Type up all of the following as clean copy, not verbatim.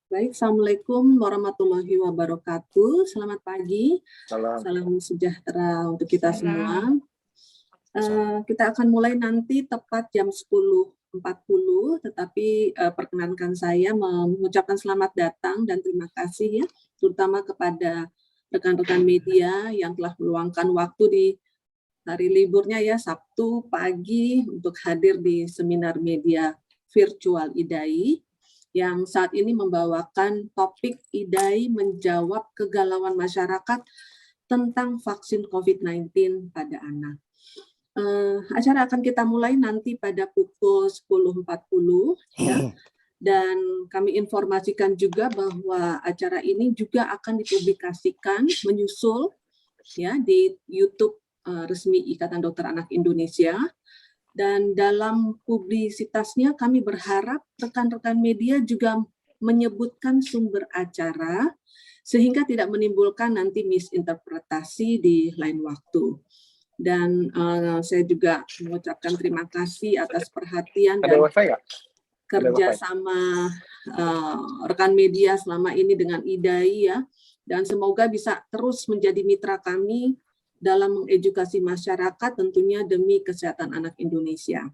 Baik, Assalamualaikum warahmatullahi wabarakatuh. Selamat pagi, Salam. salam sejahtera untuk kita semua. Kita akan mulai nanti tepat jam 10.40, tetapi perkenankan saya mengucapkan selamat datang dan terima kasih ya, terutama kepada rekan-rekan media yang telah meluangkan waktu di hari liburnya ya, Sabtu pagi untuk hadir di seminar media virtual IDAI yang saat ini membawakan topik IDAI menjawab kegalauan masyarakat tentang vaksin COVID-19 pada anak. Acara akan kita mulai nanti pada pukul 10.40 ya. Dan kami informasikan juga bahwa acara ini juga akan dipublikasikan menyusul ya di YouTube resmi Ikatan Dokter Anak Indonesia. Dan dalam publisitasnya kami berharap rekan-rekan media juga menyebutkan sumber acara sehingga tidak menimbulkan nanti misinterpretasi di lain waktu. Dan saya juga mengucapkan terima kasih atas perhatian dan kerjasama rekan media selama ini dengan IDAI ya. Dan semoga bisa terus menjadi mitra kami dalam mengedukasi masyarakat tentunya demi kesehatan anak Indonesia.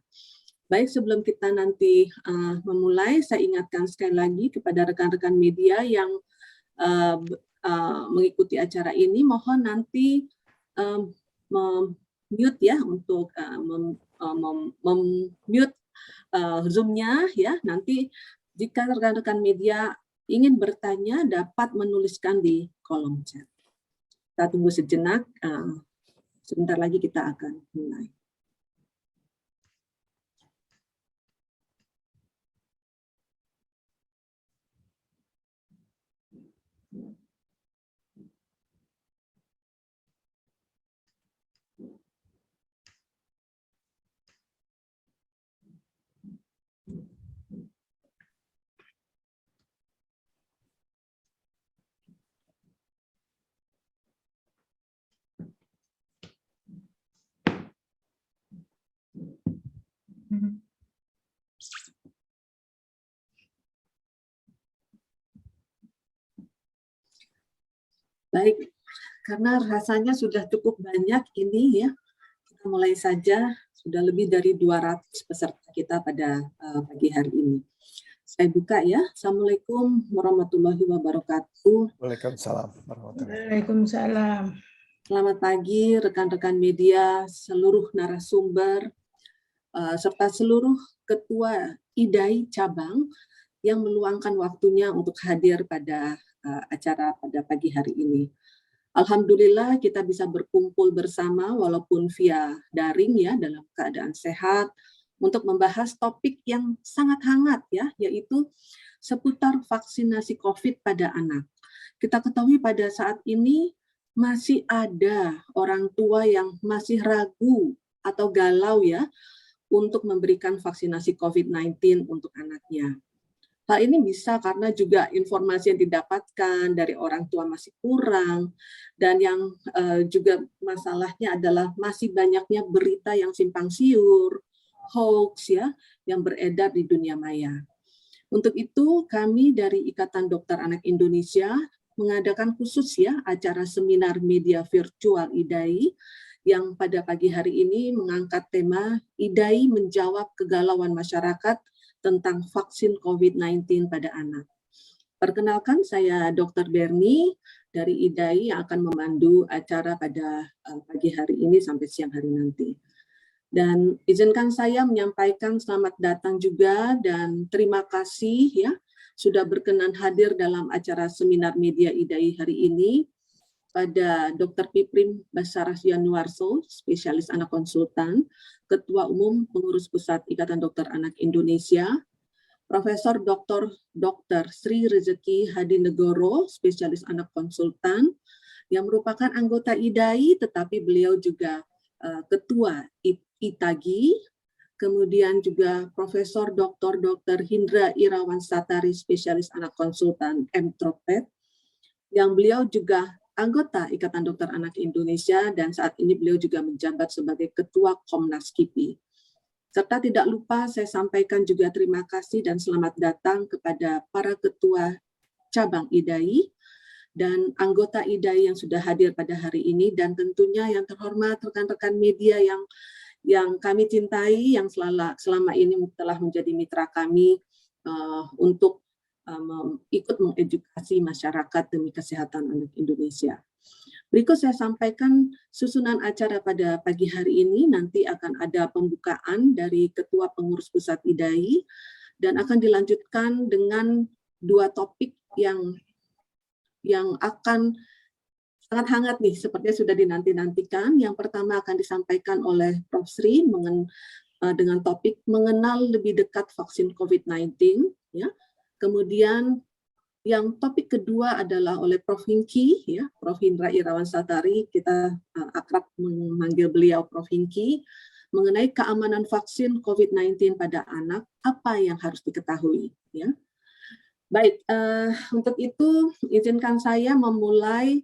Baik, sebelum kita nanti memulai, saya ingatkan sekali lagi kepada rekan-rekan media yang mengikuti acara ini, mohon nanti mute ya untuk mute Zoom-nya ya. Nanti jika rekan-rekan media ingin bertanya dapat menuliskan di kolom chat. Kita tunggu sejenak, sebentar lagi kita akan mulai. Baik, karena rasanya sudah cukup banyak ini ya, kita mulai saja. Sudah lebih dari 200 peserta kita pada pagi hari ini. Saya buka ya. Assalamualaikum warahmatullahi wabarakatuh. Waalaikumsalam warahmatullahi wabarakatuh. Waalaikumsalam. Selamat pagi rekan-rekan media, seluruh narasumber, serta seluruh ketua IDAI cabang yang meluangkan waktunya untuk hadir pada acara pada pagi hari ini. Alhamdulillah kita bisa berkumpul bersama walaupun via daring ya dalam keadaan sehat untuk membahas topik yang sangat hangat ya, yaitu seputar vaksinasi COVID pada anak. Kita ketahui pada saat ini masih ada orang tua yang masih ragu atau galau ya untuk memberikan vaksinasi COVID-19 untuk anaknya. Hal ini bisa karena juga informasi yang didapatkan dari orang tua masih kurang, dan yang juga masalahnya adalah masih banyaknya berita yang simpang siur, hoax ya, yang beredar di dunia maya. Untuk itu kami dari Ikatan Dokter Anak Indonesia mengadakan khusus ya acara seminar media virtual IDAI yang pada pagi hari ini mengangkat tema IDAI menjawab kegalauan masyarakat tentang vaksin COVID-19 pada anak. Perkenalkan, saya Dr. Berni dari IDAI yang akan memandu acara pada pagi hari ini sampai siang hari nanti. Dan izinkan saya menyampaikan selamat datang juga dan terima kasih ya sudah berkenan hadir dalam acara seminar media IDAI hari ini pada Dr. Piprim Basaras Yanuarso, spesialis anak konsultan, Ketua Umum Pengurus Pusat Ikatan Dokter Anak Indonesia, Profesor Dr. Sri Rezeki Hadinegoro, spesialis anak konsultan, yang merupakan anggota IDAI, tetapi beliau juga Ketua ITAGI, kemudian juga Profesor Dr. Hindra Irawan Satari, spesialis anak konsultan Mtroped, yang beliau juga anggota Ikatan Dokter Anak Indonesia dan saat ini beliau juga menjabat sebagai Ketua Komnas KIPI. Serta tidak lupa saya sampaikan juga terima kasih dan selamat datang kepada para ketua cabang IDAI dan anggota IDAI yang sudah hadir pada hari ini, dan tentunya yang terhormat rekan-rekan media yang kami cintai, yang selama ini telah menjadi mitra kami untuk ikut mengedukasi masyarakat demi kesehatan anak Indonesia. Berikut saya sampaikan susunan acara pada pagi hari ini. Nanti akan ada pembukaan dari Ketua Pengurus Pusat IDAI dan akan dilanjutkan dengan dua topik yang akan sangat hangat nih, sepertinya sudah dinanti-nantikan. Yang pertama akan disampaikan oleh Prof. Sri dengan topik mengenal lebih dekat vaksin COVID-19. Ya. Kemudian yang topik kedua adalah oleh Prof. Hingki, ya, Prof. Hindra Irawan Satari, kita akrab memanggil beliau Prof. Hingki, mengenai keamanan vaksin COVID-19 pada anak, apa yang harus diketahui. Ya. Baik, untuk itu izinkan saya memulai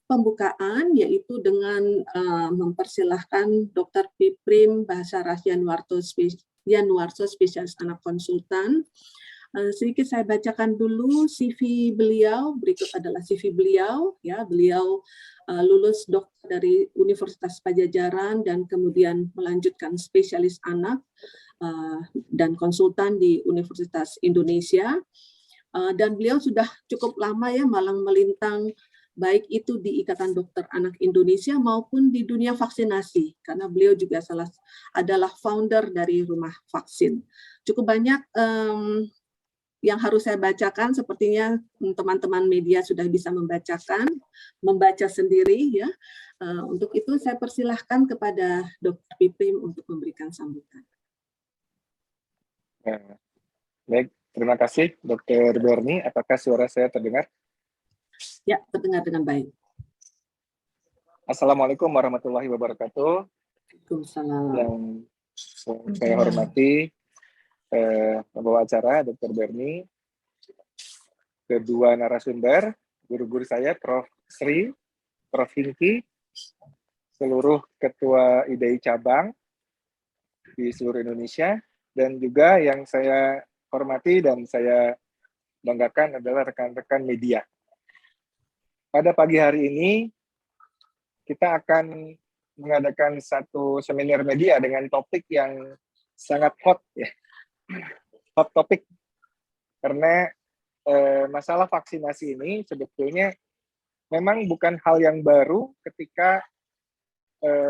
pembukaan, yaitu dengan mempersilahkan Dr. Piprim Basaras Yanuarso, spesialis anak konsultan. Sedikit saya bacakan dulu CV beliau. Berikut adalah CV beliau. Ya, beliau lulus dokter dari Universitas Pajajaran dan kemudian melanjutkan spesialis anak dan konsultan di Universitas Indonesia. Dan beliau sudah cukup lama ya malang melintang, baik itu di Ikatan Dokter Anak Indonesia maupun di dunia vaksinasi, karena beliau juga adalah founder dari Rumah Vaksin. Cukup banyak yang harus saya bacakan, sepertinya teman-teman media sudah bisa membaca sendiri ya. Untuk itu saya persilahkan kepada Dr. Piprim untuk memberikan sambutan. Baik, terima kasih Dr. Berni. Apakah suara saya terdengar? Ya, terdengar dengan baik. Assalamualaikum warahmatullahi wabarakatuh. Waalaikumsalam. Yang saya hormati pembawa acara Dr. Berni, kedua narasumber, guru-guru saya Prof. Sri, Prof. Hingki, seluruh ketua IDAI cabang di seluruh Indonesia, dan juga yang saya hormati dan saya banggakan adalah rekan-rekan media. Pada pagi hari ini kita akan mengadakan satu seminar media dengan topik yang sangat hot ya. Hot topik, karena masalah vaksinasi ini sebetulnya memang bukan hal yang baru ketika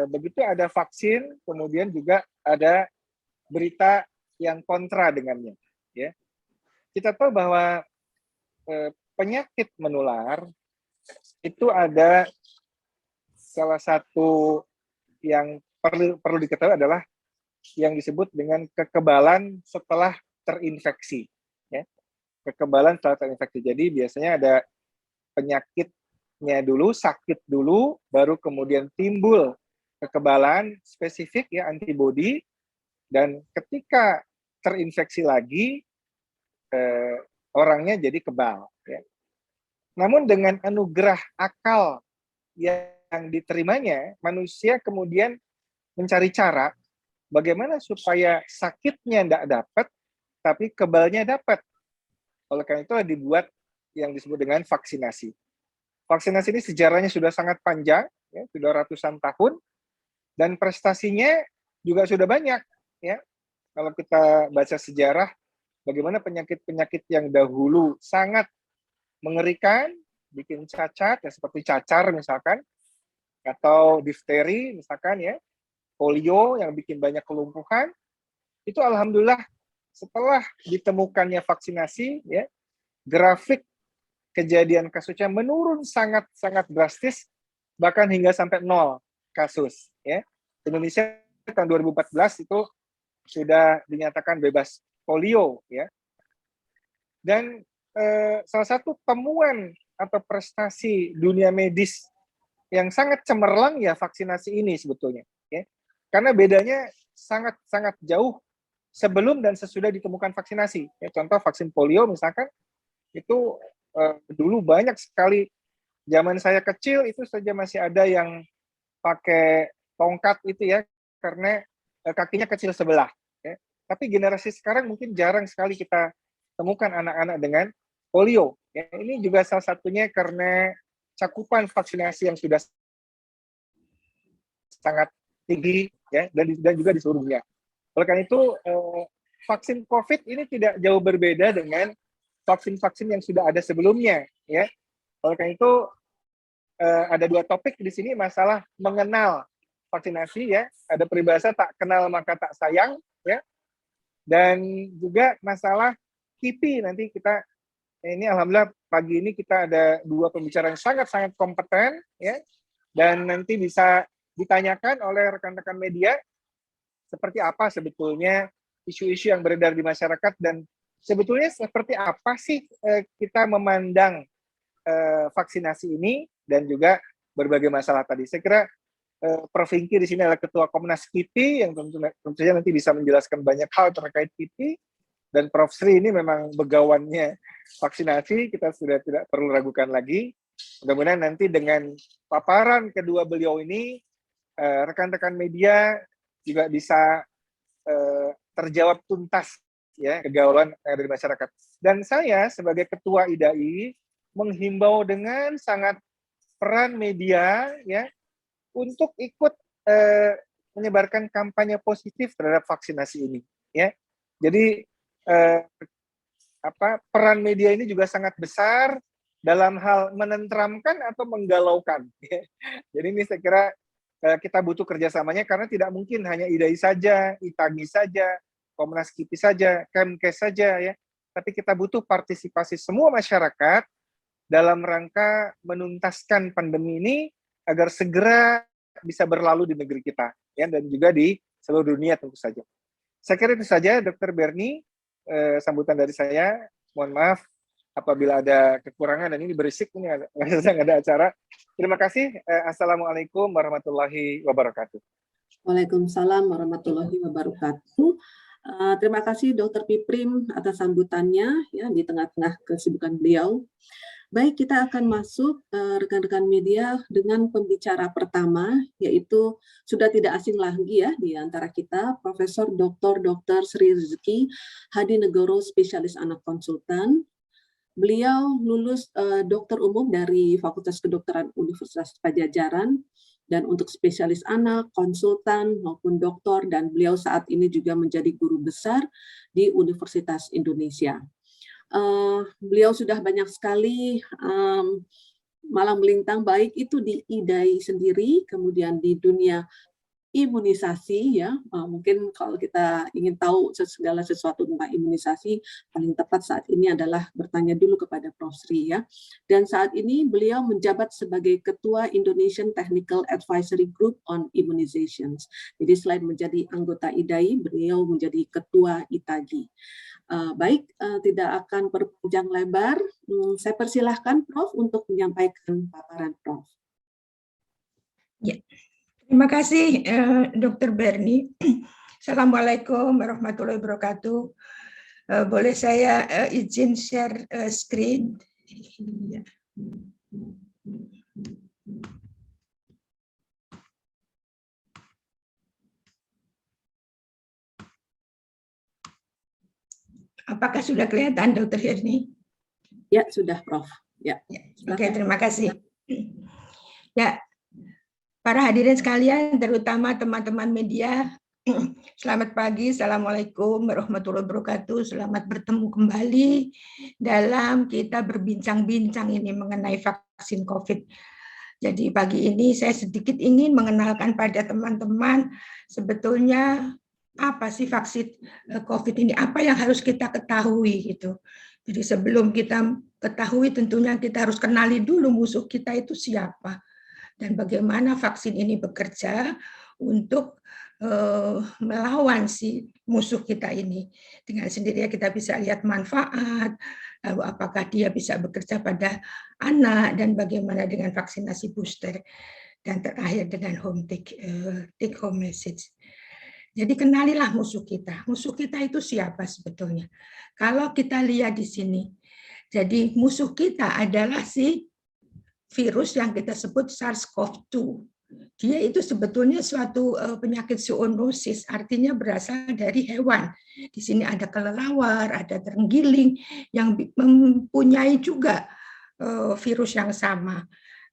begitu ada vaksin, kemudian juga ada berita yang kontra dengannya. Ya. Kita tahu bahwa penyakit menular itu ada salah satu yang perlu diketahui adalah yang disebut dengan kekebalan setelah terinfeksi. Ya. Kekebalan setelah terinfeksi. Jadi biasanya ada penyakitnya dulu, sakit dulu, baru kemudian timbul kekebalan spesifik ya, antibodi, dan ketika terinfeksi lagi orangnya jadi kebal. Ya. Namun dengan anugerah akal yang diterimanya, manusia kemudian mencari cara bagaimana supaya sakitnya tidak dapat, tapi kebalnya dapat. Oleh karena itu dibuat yang disebut dengan vaksinasi. Vaksinasi ini sejarahnya sudah sangat panjang, ya, sudah ratusan tahun, dan prestasinya juga sudah banyak. Ya. Kalau kita baca sejarah, bagaimana penyakit-penyakit yang dahulu sangat mengerikan, bikin cacat, ya, seperti cacar misalkan, atau difteri misalkan ya, polio yang bikin banyak kelumpuhan, itu alhamdulillah setelah ditemukannya vaksinasi, ya, grafik kejadian kasusnya menurun sangat drastis, bahkan hingga sampai 0 kasus. Ya. Indonesia tahun 2014 itu sudah dinyatakan bebas polio. Ya. Dan salah satu temuan atau prestasi dunia medis yang sangat cemerlang ya vaksinasi ini sebetulnya. Ya. Karena bedanya sangat jauh sebelum dan sesudah ditemukan vaksinasi. Ya, contoh vaksin polio misalkan, itu dulu banyak sekali, zaman saya kecil itu saja masih ada yang pakai tongkat itu ya, karena kakinya kecil sebelah. Ya. Tapi generasi sekarang mungkin jarang sekali kita temukan anak-anak dengan polio. Ya, ini juga salah satunya karena cakupan vaksinasi yang sudah sangat tinggi, ya, dan juga di seluruh dunia. Oleh karena itu, vaksin COVID ini tidak jauh berbeda dengan vaksin-vaksin yang sudah ada sebelumnya, ya. Oleh karena itu, ada dua topik di sini, masalah mengenal vaksinasi, ya. Ada peribahasa tak kenal maka tak sayang, ya. Dan juga masalah KIPI. Nanti kita, ini alhamdulillah pagi ini kita ada dua pembicara yang sangat-sangat kompeten, ya. Dan nanti bisa ditanyakan oleh rekan-rekan media seperti apa sebetulnya isu-isu yang beredar di masyarakat, dan sebetulnya seperti apa sih kita memandang vaksinasi ini, dan juga berbagai masalah tadi. Saya kira Prof. Hingki di sini adalah Ketua Komnas KIPI yang tentu saja nanti bisa menjelaskan banyak hal terkait KIPI, dan Prof. Sri ini memang begawannya vaksinasi, kita sudah tidak perlu ragukan lagi. Mudah-mudahan nanti dengan paparan kedua beliau ini, rekan-rekan media juga bisa terjawab tuntas, ya, kegaulan yang ada di masyarakat. Dan saya sebagai Ketua IDAI menghimbau dengan sangat peran media, ya, untuk ikut menyebarkan kampanye positif terhadap vaksinasi ini, ya. Jadi peran media ini juga sangat besar dalam hal menenteramkan atau menggalaukan, ya. Jadi ini saya kira kita butuh kerjasamanya, karena tidak mungkin hanya IDAI saja, ITAGI saja, Komnas KIPI saja, Kemkes saja, ya. Tapi kita butuh partisipasi semua masyarakat dalam rangka menuntaskan pandemi ini agar segera bisa berlalu di negeri kita, ya, dan juga di seluruh dunia tentu saja. Saya kira itu saja, Dr. Bernie, sambutan dari saya. Mohon maaf apabila ada kekurangan, dan ini berisik, ini sedang ada acara. Terima kasih. Assalamualaikum warahmatullahi wabarakatuh. Waalaikumsalam warahmatullahi wabarakatuh. Terima kasih Dr. Piprim atas sambutannya, ya, di tengah-tengah kesibukan beliau. Baik, kita akan masuk rekan-rekan media dengan pembicara pertama, yaitu sudah tidak asing lagi, ya, di antara kita, Profesor Dr. Sri Rizky Hadinegoro, spesialis anak konsultan. Beliau lulus dokter umum dari Fakultas Kedokteran Universitas Pajajaran, dan untuk spesialis anak, konsultan, maupun doktor, dan beliau saat ini juga menjadi guru besar di Universitas Indonesia. Beliau sudah banyak sekali malang melintang, baik itu di IDAI sendiri, kemudian di dunia imunisasi, ya. Mungkin kalau kita ingin tahu segala sesuatu tentang imunisasi, paling tepat saat ini adalah bertanya dulu kepada Prof. Sri, ya. Dan saat ini beliau menjabat sebagai Ketua Indonesian Technical Advisory Group on Immunizations. Jadi selain menjadi anggota IDAI, beliau menjadi Ketua ITAGI. Baik, tidak akan berpanjang lebar. Saya persilahkan Prof. untuk menyampaikan paparan Prof. Ya. Terima kasih, Dr. Bernie. Assalamualaikum warahmatullahi wabarakatuh. Boleh saya izin share screen? Ya. Apakah sudah kelihatan, Dr. Bernie? Ya, sudah, Prof. Ya. Oke, terima kasih. Ya. Para hadirin sekalian, terutama teman-teman media, selamat pagi, Assalamualaikum warahmatullahi wabarakatuh. Selamat bertemu kembali dalam kita berbincang-bincang ini mengenai vaksin COVID. Jadi pagi ini saya sedikit ingin mengenalkan pada teman-teman sebetulnya apa sih vaksin COVID ini, apa yang harus kita ketahui gitu. Jadi sebelum kita ketahui, tentunya kita harus kenali dulu musuh kita itu siapa, dan bagaimana vaksin ini bekerja untuk melawan si musuh kita ini. Dengan sendirinya kita bisa lihat manfaat, lalu apakah dia bisa bekerja pada anak, dan bagaimana dengan vaksinasi booster, dan terakhir dengan take home message. Jadi kenalilah musuh kita. Musuh kita itu siapa sebetulnya? Kalau kita lihat di sini, jadi musuh kita adalah si virus yang kita sebut SARS-CoV-2. Dia itu sebetulnya suatu penyakit zoonosis, artinya berasal dari hewan. Di sini ada kelelawar, ada terenggiling yang mempunyai juga virus yang sama.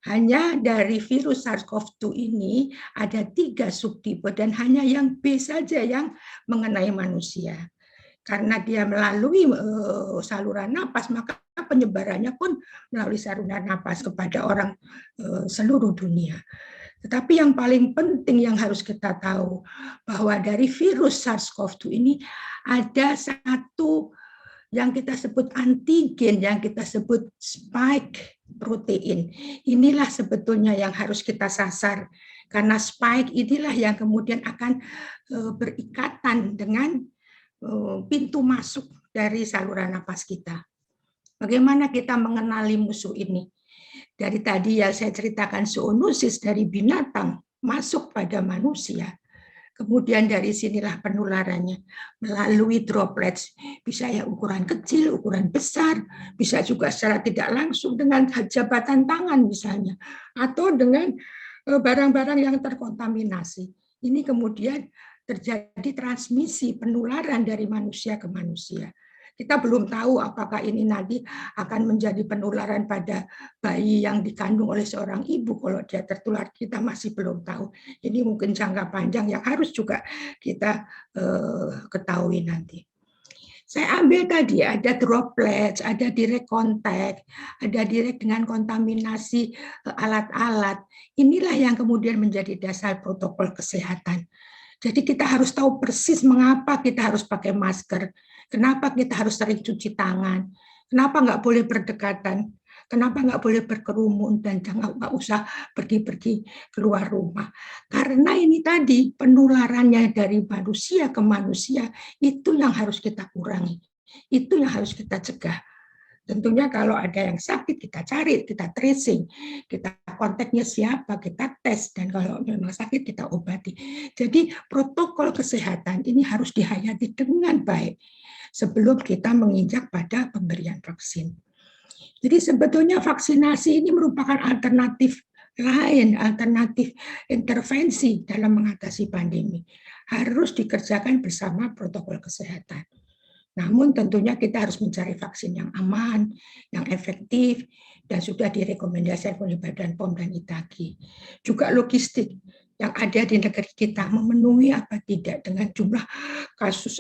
Hanya dari virus SARS-CoV-2 ini ada 3 subtipe dan hanya yang B saja yang mengenai manusia. Karena dia melalui saluran napas, maka penyebarannya pun melalui saluran napas kepada orang seluruh dunia. Tetapi yang paling penting yang harus kita tahu, bahwa dari virus SARS-CoV-2 ini ada satu yang kita sebut antigen, yang kita sebut spike protein. Inilah sebetulnya yang harus kita sasar, karena spike inilah yang kemudian akan berikatan dengan pintu masuk dari saluran napas kita. Bagaimana kita mengenali musuh ini? Dari tadi ya saya ceritakan zoonosis dari binatang masuk pada manusia. Kemudian dari sinilah penularannya melalui droplets, bisa ya ukuran kecil, ukuran besar, bisa juga secara tidak langsung dengan jabatan tangan misalnya, atau dengan barang-barang yang terkontaminasi. Ini kemudian terjadi transmisi penularan dari manusia ke manusia. Kita belum tahu apakah ini nanti akan menjadi penularan pada bayi yang dikandung oleh seorang ibu. Kalau dia tertular, kita masih belum tahu. Ini mungkin jangka panjang yang harus juga kita ketahui nanti. Saya ambil tadi ada droplets, ada direct contact, ada direct dengan kontaminasi alat-alat. Inilah yang kemudian menjadi dasar protokol kesehatan. Jadi kita harus tahu persis mengapa kita harus pakai masker. Kenapa kita harus sering cuci tangan? Kenapa nggak boleh berdekatan? Kenapa nggak boleh berkerumun dan nggak usah pergi-pergi keluar rumah? Karena ini tadi penularannya dari manusia ke manusia itu yang harus kita kurangi, itu yang harus kita cegah. Tentunya kalau ada yang sakit kita cari, kita tracing, kita kontaknya siapa, kita tes, dan kalau memang sakit kita obati. Jadi protokol kesehatan ini harus dihayati dengan baik sebelum kita menginjak pada pemberian vaksin. Jadi sebetulnya vaksinasi ini merupakan alternatif lain, alternatif intervensi dalam mengatasi pandemi. Harus dikerjakan bersama protokol kesehatan. Namun tentunya kita harus mencari vaksin yang aman, yang efektif, dan sudah direkomendasikan oleh Badan POM dan ITAGI. Juga logistik yang ada di negeri kita memenuhi apa tidak dengan jumlah kasus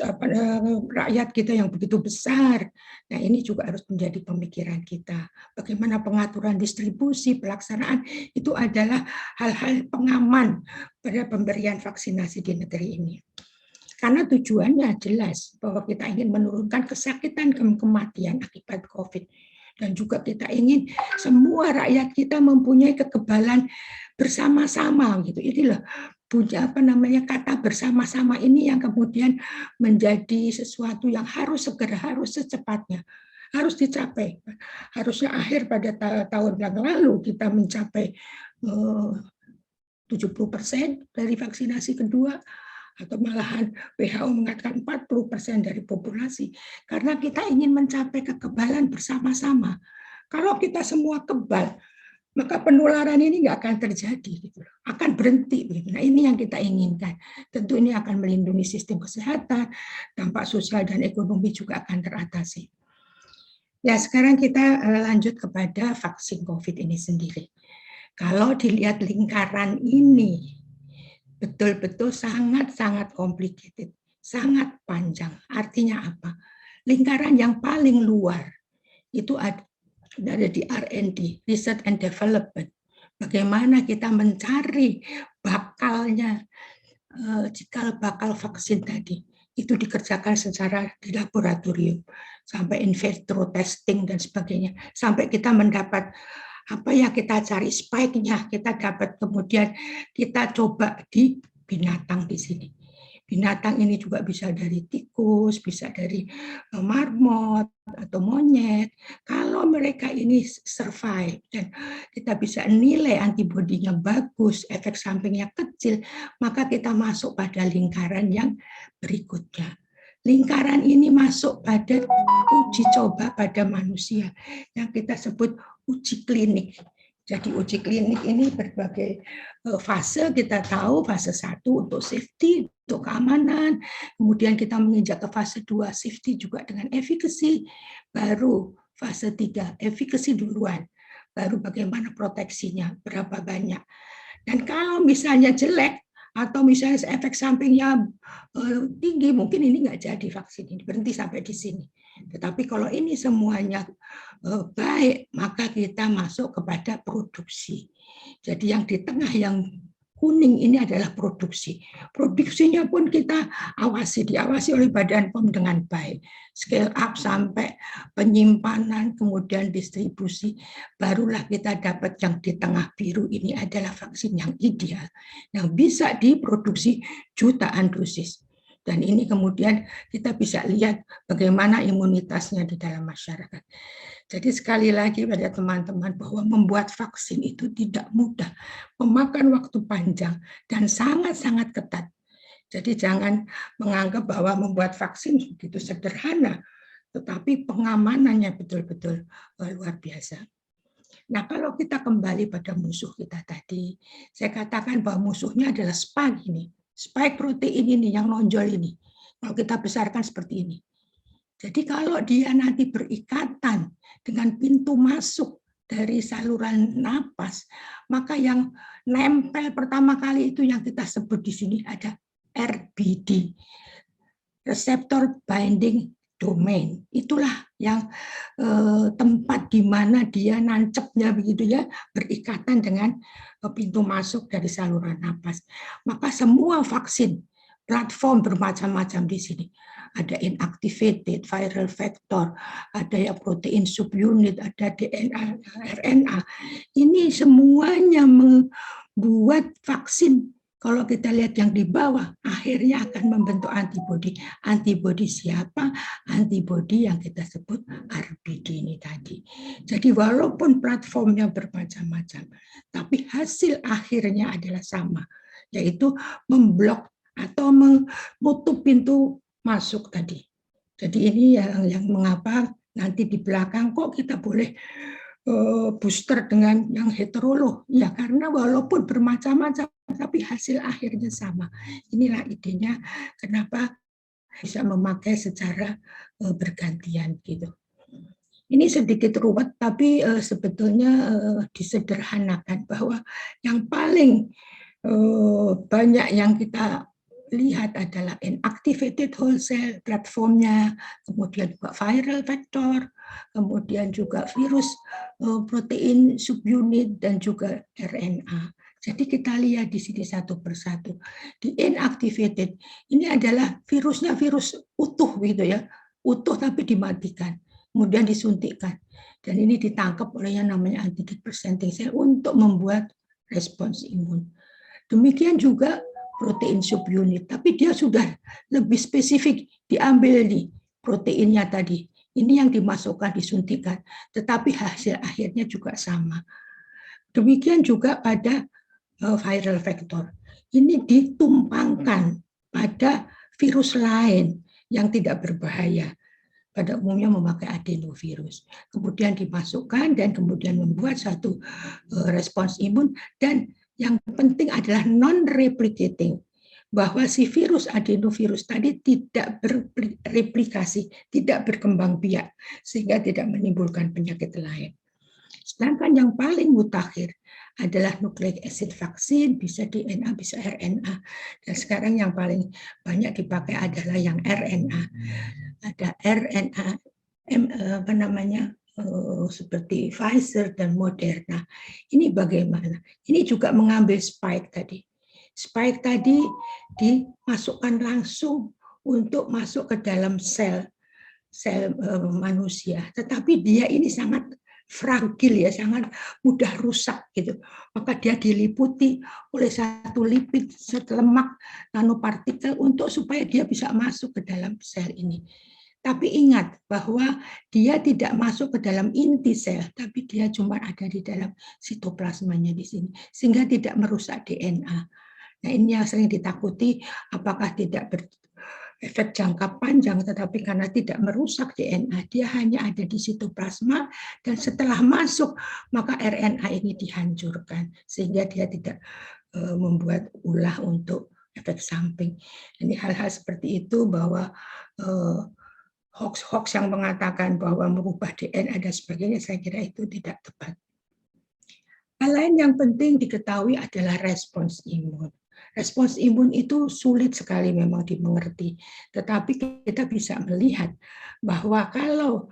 rakyat kita yang begitu besar. Nah ini juga harus menjadi pemikiran kita. Bagaimana pengaturan distribusi, pelaksanaan, itu adalah hal-hal pengaman pada pemberian vaksinasi di negeri ini. Karena tujuannya jelas bahwa kita ingin menurunkan kesakitan dan kematian akibat COVID. Dan juga kita ingin semua rakyat kita mempunyai kekebalan bersama-sama gitu. Inilah punya kata bersama-sama ini yang kemudian menjadi sesuatu yang harus segera, harus secepatnya harus dicapai. Harusnya akhir pada tahun yang lalu kita mencapai 70% dari vaksinasi kedua, atau malahan WHO mengatakan 40% dari populasi, karena kita ingin mencapai kekebalan bersama-sama. Kalau kita semua kebal, maka penularan ini nggak akan terjadi, gitu. Akan berhenti. Gitu. Nah ini yang kita inginkan. Tentu ini akan melindungi sistem kesehatan, dampak sosial dan ekonomi juga akan teratasi. Ya sekarang kita lanjut kepada vaksin COVID ini sendiri. Kalau dilihat lingkaran ini, betul-betul sangat-sangat complicated, sangat panjang. Artinya apa? Lingkaran yang paling luar itu ada di R&D, Research and Development. Bagaimana kita mencari bakalnya, cikal bakal vaksin tadi. Itu dikerjakan secara di laboratorium, sampai in vitro testing dan sebagainya. Sampai kita mendapat apa yang kita cari spike-nya, kita dapat kemudian kita coba di binatang di sini. Binatang ini juga bisa dari tikus, bisa dari marmot atau monyet. Kalau mereka ini survive dan kita bisa nilai antibodinya bagus, efek sampingnya kecil, maka kita masuk pada lingkaran yang berikutnya. Lingkaran ini masuk pada uji coba pada manusia yang kita sebut uji klinik. Jadi uji klinik ini berbagai fase, kita tahu fase 1 untuk safety, untuk keamanan, kemudian kita menginjak ke fase 2 safety juga dengan efficacy, baru fase 3 efficacy duluan, baru bagaimana proteksinya, berapa banyak. Dan kalau misalnya jelek, atau misalnya efek sampingnya tinggi, mungkin ini nggak jadi vaksin ini, berhenti sampai di sini. Tetapi kalau ini semuanya baik, maka kita masuk kepada produksi. Jadi yang di tengah yang kuning ini adalah produksi. Produksinya pun kita diawasi oleh Badan POM dengan baik. Scale up sampai penyimpanan, kemudian distribusi, barulah kita dapat yang di tengah biru ini adalah vaksin yang ideal, yang bisa diproduksi jutaan dosis. Dan ini kemudian kita bisa lihat bagaimana imunitasnya di dalam masyarakat. Jadi sekali lagi pada teman-teman bahwa membuat vaksin itu tidak mudah, memakan waktu panjang dan sangat-sangat ketat. Jadi jangan menganggap bahwa membuat vaksin begitu sederhana, tetapi pengamanannya betul-betul luar biasa. Nah, kalau kita kembali pada musuh kita tadi, saya katakan bahwa musuhnya adalah spike ini. Spike protein ini yang nonjol ini. Kalau kita besarkan seperti ini. Jadi kalau dia nanti berikatan dengan pintu masuk dari saluran napas, maka yang nempel pertama kali itu yang kita sebut di sini ada RBD, Receptor Binding Domain. Itulah yang tempat di mana dia nancepnya begitu ya, berikatan dengan pintu masuk dari saluran napas. Maka semua vaksin platform bermacam-macam di sini. Ada inactivated viral vector, ada ya protein subunit, ada DNA, RNA. Ini semuanya membuat vaksin. Kalau kita lihat yang di bawah, akhirnya akan membentuk antibodi. Antibodi siapa? Antibodi yang kita sebut RBD ini tadi. Jadi walaupun platformnya bermacam-macam, tapi hasil akhirnya adalah sama, yaitu memblok atau menutup pintu masuk tadi. Jadi ini yang mengapa nanti di belakang kok kita boleh booster dengan yang heterolog. Ya karena walaupun bermacam-macam, tapi hasil akhirnya sama. Inilah idenya kenapa bisa memakai secara bergantian gitu. Ini sedikit ruwet, tapi sebetulnya disederhanakan bahwa yang paling banyak yang kita lihat adalah inactivated whole cell platformnya, kemudian juga viral vector, kemudian juga virus protein subunit dan juga RNA. Jadi kita lihat di sini satu persatu. Di inactivated ini adalah virusnya virus utuh gitu ya, utuh tapi dimatikan, kemudian disuntikkan. Dan ini ditangkap oleh yang namanya antigen presenting cell untuk membuat respons imun. Demikian juga protein subunit, tapi dia sudah lebih spesifik, diambil nih proteinnya tadi. Ini yang dimasukkan, disuntikan, tetapi hasil akhirnya juga sama. Demikian juga pada viral vector. Ini ditumpangkan pada virus lain yang tidak berbahaya. Pada umumnya memakai adenovirus. Kemudian dimasukkan dan kemudian membuat satu respons imun, dan yang penting adalah non-replicating, bahwa si virus adenovirus tadi tidak bereplikasi, tidak berkembang biak, sehingga tidak menimbulkan penyakit lain. Sedangkan yang paling mutakhir adalah nucleic acid vaksin, bisa DNA, bisa RNA. Dan sekarang yang paling banyak dipakai adalah yang RNA. Ada RNA, apa namanya, seperti Pfizer dan Moderna. Ini bagaimana? Ini juga mengambil spike tadi. Spike tadi dimasukkan langsung untuk masuk ke dalam sel manusia. Tetapi dia ini sangat fragil ya, sangat mudah rusak gitu. Maka dia diliputi oleh satu lipid, lemak nanopartikel untuk supaya dia bisa masuk ke dalam sel ini. Tapi ingat bahwa dia tidak masuk ke dalam inti sel, tapi dia cuma ada di dalam sitoplasmanya di sini, sehingga tidak merusak DNA. Nah ini yang sering ditakuti, apakah tidak efek jangka panjang, tetapi karena tidak merusak DNA, dia hanya ada di sitoplasma, dan setelah masuk maka RNA ini dihancurkan sehingga dia tidak membuat ulah untuk efek samping. Ini hal-hal seperti itu, bahwa hoax-hoax yang mengatakan bahwa merubah DNA dan sebagainya, saya kira itu tidak tepat. Hal lain yang penting diketahui adalah respons imun. Respons imun itu sulit sekali memang dimengerti, tetapi kita bisa melihat bahwa kalau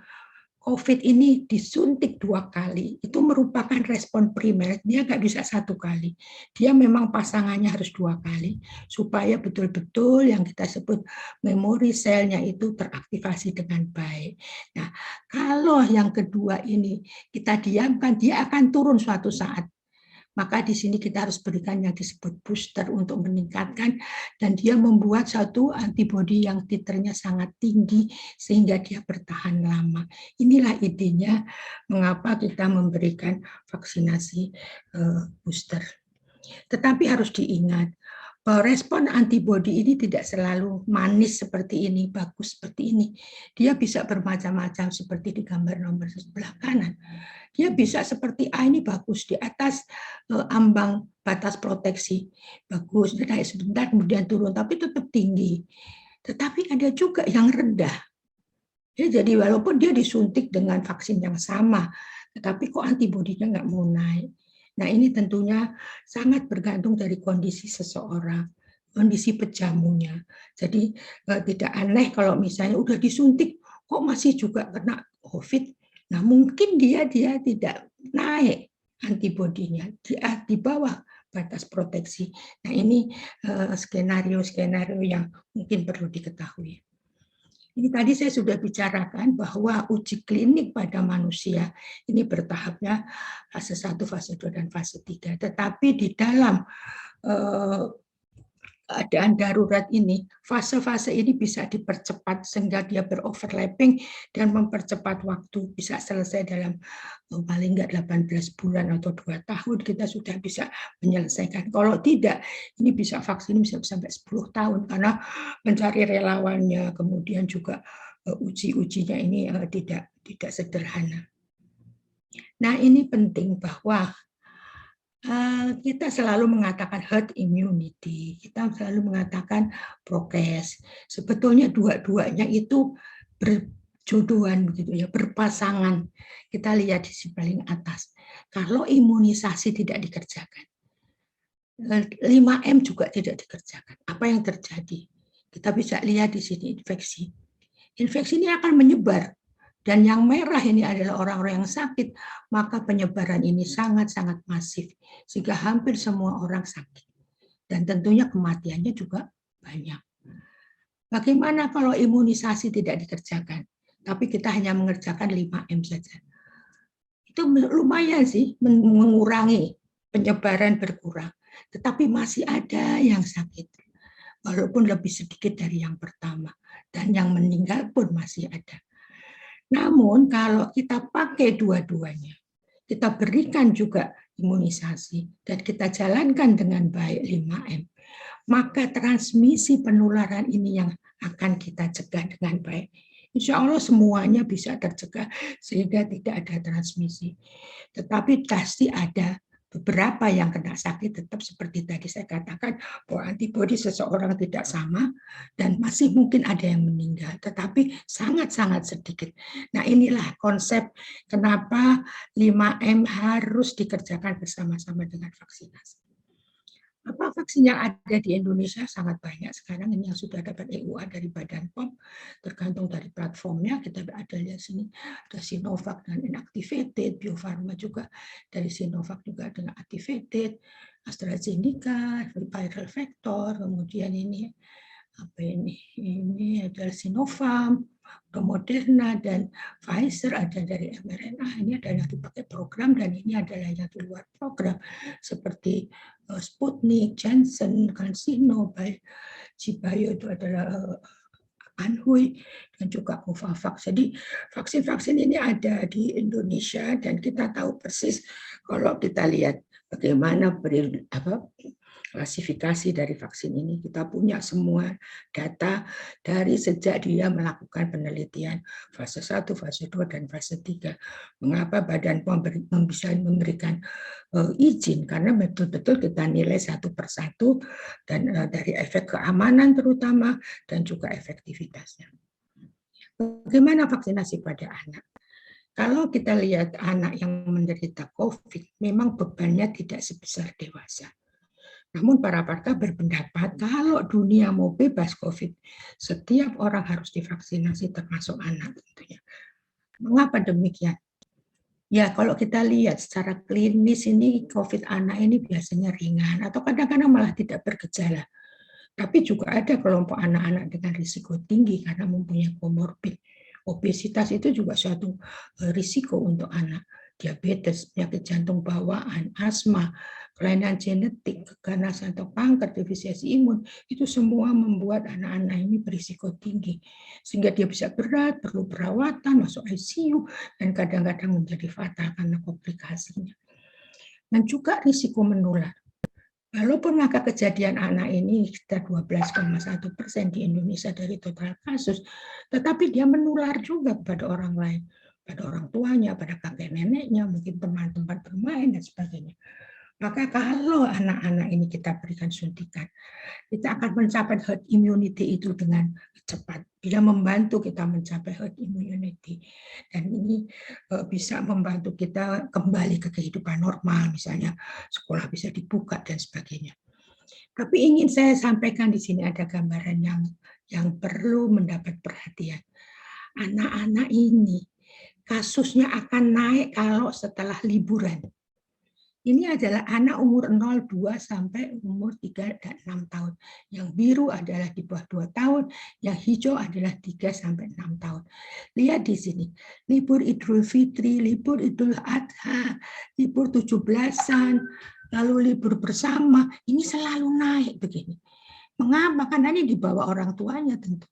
COVID ini disuntik 2 kali, itu merupakan respon primer, dia nggak bisa 1 kali. Dia memang pasangannya harus 2 kali, supaya betul-betul yang kita sebut memori selnya itu teraktivasi dengan baik. Nah, kalau yang kedua ini kita diamkan, dia akan turun suatu saat. Maka di sini kita harus berikan yang disebut booster untuk meningkatkan, dan dia membuat satu antibodi yang titernya sangat tinggi sehingga dia bertahan lama. Inilah idenya mengapa kita memberikan vaksinasi booster. Tetapi harus diingat bahwa respon antibodi ini tidak selalu manis seperti ini, bagus seperti ini. Dia bisa bermacam-macam seperti di gambar nomor sebelah kanan. Dia bisa seperti ini bagus di atas ambang batas proteksi, bagus, naik sebentar kemudian turun, tapi tetap tinggi. Tetapi ada juga yang rendah. Ya, jadi walaupun dia disuntik dengan vaksin yang sama, tetapi kok antibodinya nggak mau naik. Nah, ini tentunya sangat bergantung dari kondisi seseorang, kondisi pejamunya. Jadi tidak aneh kalau misalnya udah disuntik kok masih juga kena COVID. Nah, mungkin dia tidak naik antibodinya, dia di bawah batas proteksi. Nah, ini skenario-skenario yang mungkin perlu diketahui. Ini tadi saya sudah bicarakan bahwa uji klinik pada manusia ini bertahapnya fase 1, fase 2, dan fase 3. Tetapi di dalam keadaan darurat ini, fase-fase ini bisa dipercepat sehingga dia beroverlapping dan mempercepat waktu, bisa selesai dalam paling nggak 18 bulan atau 2 tahun kita sudah bisa menyelesaikan. Kalau tidak, ini bisa vaksin bisa sampai 10 tahun karena mencari relawannya, kemudian juga uji-ujinya ini tidak sederhana. Nah, ini penting bahwa kita selalu mengatakan herd immunity, kita selalu mengatakan prokes. Sebetulnya dua-duanya itu berjodohan begitu ya, berpasangan. Kita lihat di paling atas. Kalau imunisasi tidak dikerjakan, 5M juga tidak dikerjakan. Apa yang terjadi? Kita bisa lihat di sini infeksi. Infeksi ini akan menyebar. Dan yang merah ini adalah orang-orang yang sakit, maka penyebaran ini sangat-sangat masif, sehingga hampir semua orang sakit. Dan tentunya kematiannya juga banyak. Bagaimana kalau imunisasi tidak dikerjakan, tapi kita hanya mengerjakan 5M saja? Itu lumayan sih, mengurangi penyebaran berkurang. Tetapi masih ada yang sakit, walaupun lebih sedikit dari yang pertama. Dan yang meninggal pun masih ada. Namun kalau kita pakai dua-duanya, kita berikan juga imunisasi dan kita jalankan dengan baik 5M, maka transmisi penularan ini yang akan kita cegah dengan baik. Insya Allah semuanya bisa tercegah sehingga tidak ada transmisi. Tetapi pasti ada beberapa yang kena sakit, tetap seperti tadi saya katakan bahwa antibodi seseorang tidak sama dan masih mungkin ada yang meninggal, tetapi sangat-sangat sedikit. Nah, inilah konsep kenapa 5M harus dikerjakan bersama-sama dengan vaksinasi. Apa vaksin yang ada di Indonesia? Sangat banyak sekarang ini yang sudah dapat EUA dari Badan POM, tergantung dari platformnya. Kita ada di sini, ada Sinovac dan inactivated, Bio Farma juga dari Sinovac juga dengan activated, AstraZeneca, viral vector, kemudian ini apa ini? Ini adalah Sinovac, Moderna dan Pfizer, ada dari mRNA, ini ada yang dipakai program dan ini adalah yang di luar program seperti Sputnik, Janssen, CanSino, Cibio itu adalah Anhui dan juga Novavax. Jadi vaksin-vaksin ini ada di Indonesia dan kita tahu persis kalau kita lihat bagaimana klasifikasi dari vaksin ini. Kita punya semua data dari sejak dia melakukan penelitian fase 1, fase 2, dan fase 3. Mengapa Badan POM bisa memberikan izin? Karena betul-betul kita nilai satu persatu dan dari efek keamanan terutama dan juga efektivitasnya. Bagaimana vaksinasi pada anak? Kalau kita lihat anak yang menderita COVID, memang bebannya tidak sebesar dewasa. Namun para pakar berpendapat kalau dunia mau bebas COVID, setiap orang harus divaksinasi termasuk anak tentunya. Mengapa demikian? Ya, kalau kita lihat secara klinis ini COVID anak ini biasanya ringan atau kadang-kadang malah tidak bergejala. Tapi juga ada kelompok anak-anak dengan risiko tinggi karena mempunyai komorbid. Obesitas itu juga suatu risiko untuk anak. Diabetes, penyakit jantung bawaan, asma, kelainan genetik, keganasan atau kanker, defisiensi imun, itu semua membuat anak-anak ini berisiko tinggi. Sehingga dia bisa berat, perlu perawatan, masuk ICU, dan kadang-kadang menjadi fatal karena komplikasinya. Dan juga risiko menular. Walaupun angka kejadian anak ini sekitar 12,1% di Indonesia dari total kasus, tetapi dia menular juga kepada orang lain, pada orang tuanya, pada kakek neneknya, mungkin teman tempat bermain, dan sebagainya. Maka kalau anak-anak ini kita berikan suntikan, kita akan mencapai herd immunity itu dengan cepat. Dia membantu kita mencapai herd immunity. Dan ini bisa membantu kita kembali ke kehidupan normal, misalnya sekolah bisa dibuka dan sebagainya. Tapi ingin saya sampaikan di sini ada gambaran yang perlu mendapat perhatian. Anak-anak ini kasusnya akan naik kalau setelah liburan. Ini adalah anak umur 0,2 sampai umur 3 dan 6 tahun. Yang biru adalah di bawah 2 tahun, yang hijau adalah 3 sampai 6 tahun. Lihat di sini, libur Idul Fitri, libur Idul Adha, libur 17-an, lalu libur bersama, ini selalu naik begini. Mengapa? Karena ini dibawa orang tuanya tentu.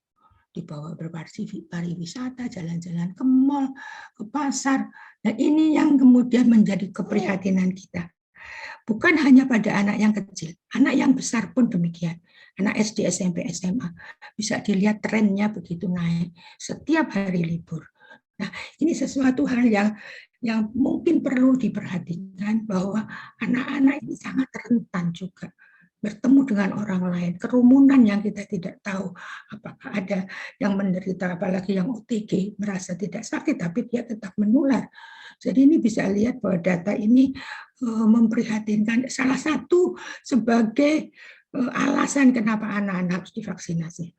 Dibawa berpariwisata, jalan-jalan ke mall, ke pasar. Nah, ini yang kemudian menjadi keprihatinan kita. Bukan hanya pada anak yang kecil, anak yang besar pun demikian. Anak SD, SMP, SMA bisa dilihat trennya begitu naik setiap hari libur. Nah, ini sesuatu hal yang mungkin perlu diperhatikan bahwa anak-anak ini sangat rentan juga bertemu dengan orang lain, kerumunan yang kita tidak tahu apakah ada yang menderita, apalagi yang OTG merasa tidak sakit tapi dia tetap menular. Jadi ini bisa lihat bahwa data ini memprihatinkan, salah satu sebagai alasan kenapa anak-anak harus divaksinasi.